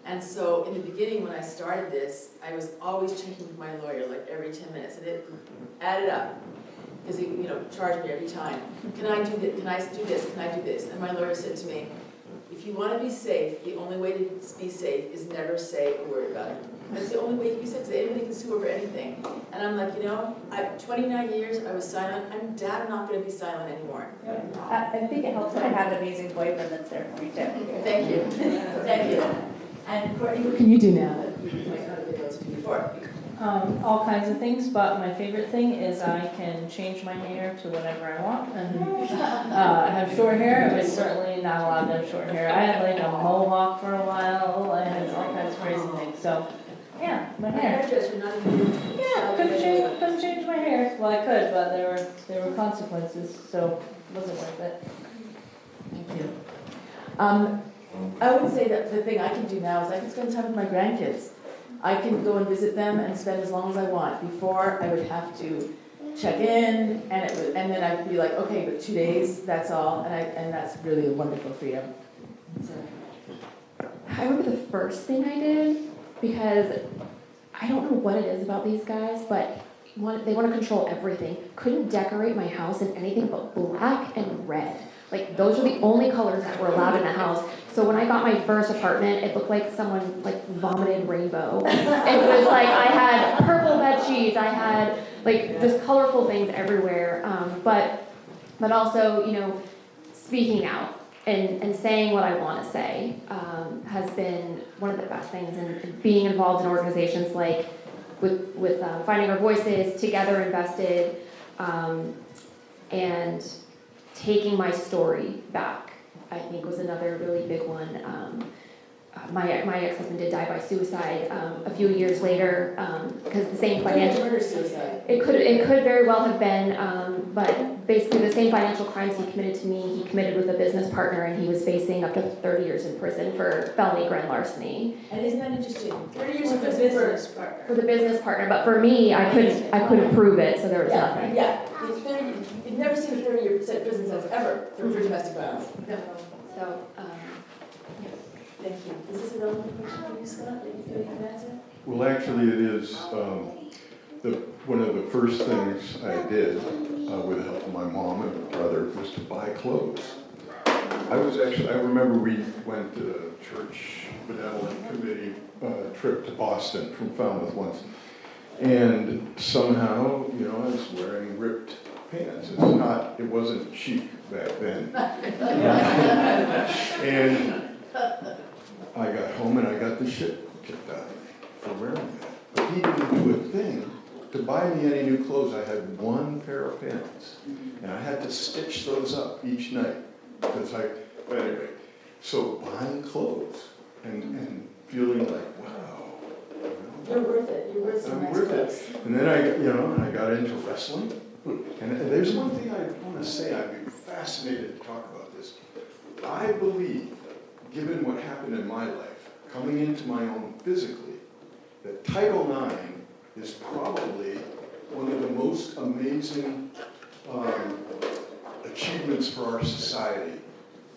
And so in the beginning, when I started this, I was always checking with my lawyer, like every 10 minutes, and it added up. Because he, charged me every time. Can I do this? Can I do this? Can I do this? And my lawyer said to me, if you want to be safe, the only way to be safe is never say a word about it. That's the only way to be safe, because anybody can sue over anything. And I'm like, 29 years, I was silent. I'm damn not going to be silent anymore. I think it helps that I have an amazing boyfriend that's there for me too. Thank you. Thank you. And Courtney, what can you do now that you might not have been able to do before? All kinds of things, but my favorite thing is I can change my hair to whatever I want, and I have short hair. I was certainly not allowed to have short hair. I had like a mohawk for a while. I had all kinds of crazy things. So, yeah, my hair. Couldn't change my hair. Well, I could, but there were consequences, so it wasn't worth it. Thank you. I would say that the thing I can do now is I can spend time with my grandkids. I can go and visit them and spend as long as I want. Before, I would have to check in, and then I'd be like, okay, but 2 days, that's all, and that's really a wonderful freedom. So. I remember the first thing I did, because I don't know what it is about these guys, but they want to control everything. Couldn't decorate my house in anything but black and red. Like, those are the only colors that were allowed in the house. So when I got my first apartment, it looked like someone vomited rainbow. It was like I had purple bed sheets, I had just colorful things everywhere. But also, speaking out and saying what I want to say has been one of the best things. And being involved in organizations like with Finding Our Voices, Together Invested, and taking my story back, I think, was another really big one. My ex-husband did die by suicide a few years later because the same financial suicide. It could very well have been, but basically the same financial crimes he committed to me, he committed with a business partner, and he was facing up to 30 years in prison for felony grand larceny. And isn't that interesting? 30 years of the business partner. For the business partner, but for me, I couldn't prove it, so there was nothing. Yeah, you've never seen a 30-year prison sentence ever for domestic violence. No. So, Thank you. Is this a relevant question for you, Scott, that you feel you can answer? Well, actually, it is. One of the first things I did with the help of my mom and brother was to buy clothes. I remember we went to a church benevolent committee trip to Boston from Falmouth once. And somehow, I was wearing ripped pants. It wasn't chic back then. And I got home and I got the shit kicked out of me for wearing that. But he didn't do a thing to buy me any new clothes. I had one pair of pants, and I had to stitch those up each night because but anyway, so buying clothes and feeling like, wow. You're worth it. You're worth some nice clothes. And then I got into wrestling. And there's one thing I want to say. I'd be fascinated to talk about this. I believe, given what happened in my life, coming into my own physically, that Title IX is probably one of the most amazing achievements for our society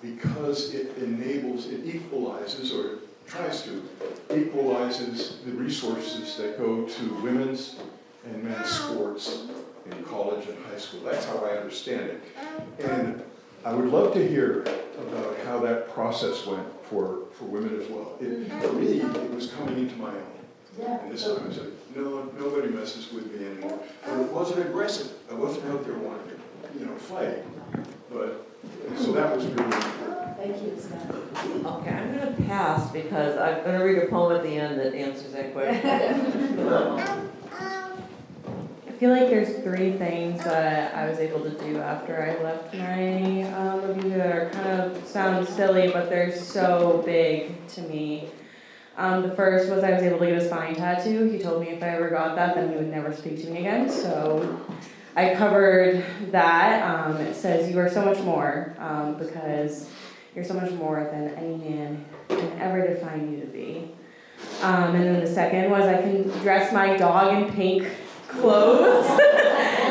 because it enables, it equalizes, or it tries to, equalizes the resources that go to women's and men's sports in college and high school. That's how I understand it. And I would love to hear about how that process went for women as well. For me, it was coming into my own. And this time I said, no, nobody messes with me anymore. And it wasn't aggressive. I wasn't out there wanting to, fight. But, so that was really important. Thank you, Scott. Okay, I'm gonna pass because I'm gonna read a poem at the end that answers that question. I feel like there's 3 things that I was able to do after I left my review that are kind of sound silly, but they're so big to me. The first was I was able to get a spine tattoo. He told me if I ever got that, then he would never speak to me again. So I covered that. It says, "You are so much more," because you're so much more than any man can ever define you to be. And then the second was I can dress my dog in pink clothes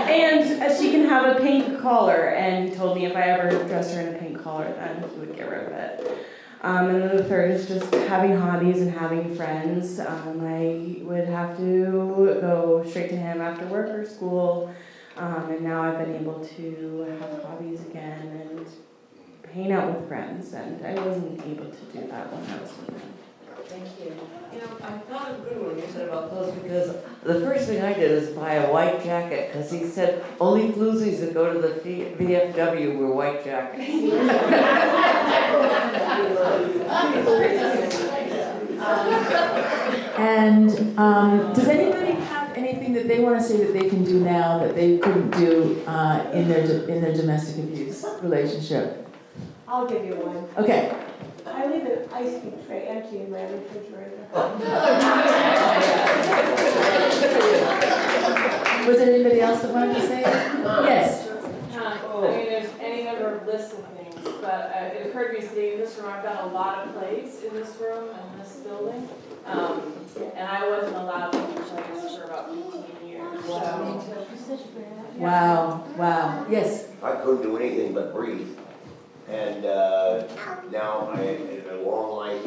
and she can have a pink collar, and he told me if I ever dressed her in a pink collar, then he would get rid of it. And then the third is just having hobbies and having friends. I would have to go straight to him after work or school, and now I've been able to have hobbies again and hang out with friends, and I wasn't able to do that when I was with him. Thank you. I thought of a good one you said about clothes, because the first thing I did is buy a white jacket, because he said only floozies that go to the VFW wear white jackets. And does anybody have anything that they want to say that they can do now that they couldn't do in their domestic abuse relationship? I'll give you one. Okay. I leave an ice cream tray empty in my refrigerator. Was there anybody else that wanted to say? Yes. I mean, there's any other list of things, but it occurred to me sitting in this room, I've done a lot of plays in this room and this building. And I wasn't allowed to do plays for about 15 years. So. Wow. Wow. Yes. I couldn't do anything but breathe. And now I, in a long life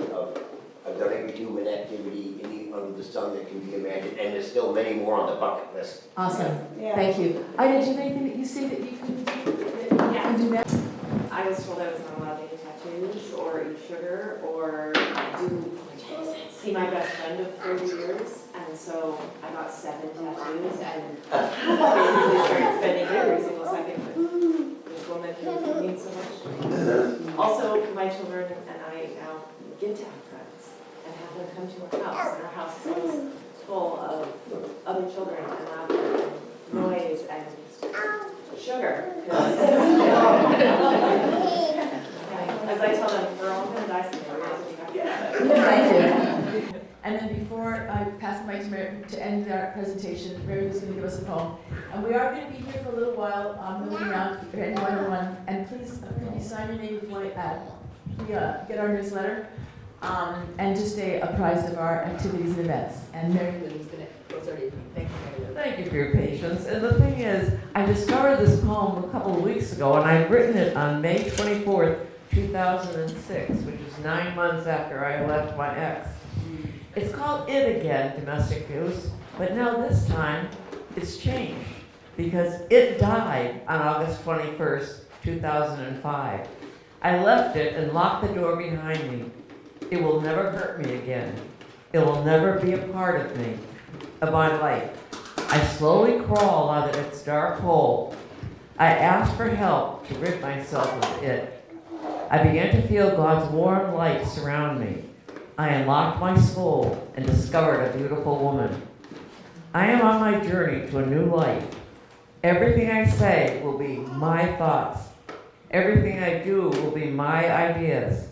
I've done every human activity under the sun that can be imagined, and there's still many more on the bucket list. Awesome. Yeah. Thank you. Ida, do you have anything that you say that you couldn't do? That you can do now? I was told I was not allowed to get tattoos or eat sugar or see my best friend of 30 years. And so I got 7 tattoos and basically started spending every single second with this woman who means so much to me. Also, my children and I now get to have friends and have them come to our house. And our house is always full of other children and laughter and noise and sugar. As I tell them, we're all going to die someday. We're going to be happy. Thank you. And then before I pass the mic to Mary to end our presentation, Mary was going to give us a poem. And we are going to be here for a little while, moving around, anyone. And please, could you sign your name before we get our newsletter? And just stay apprised of our activities and events. And Mary Lou is going to close our evening. Thank you, Mary Lou. Thank you for your patience. And the thing is, I discovered this poem a couple of weeks ago, and I'd written it on May 24th, 2006, which is 9 months after I left my ex. It's called It Again, Domestic Abuse, but now this time it's changed because it died on August 21st, 2005. I left it and locked the door behind me. It will never hurt me again. It will never be a part of me, of my life. I slowly crawl out of its dark hole. I asked for help to rid myself of it. I began to feel God's warm light surround me. I unlocked my soul and discovered a beautiful woman. I am on my journey to a new life. Everything I say will be my thoughts. Everything I do will be my ideas.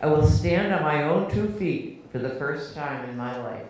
I will stand on my own 2 feet for the first time in my life.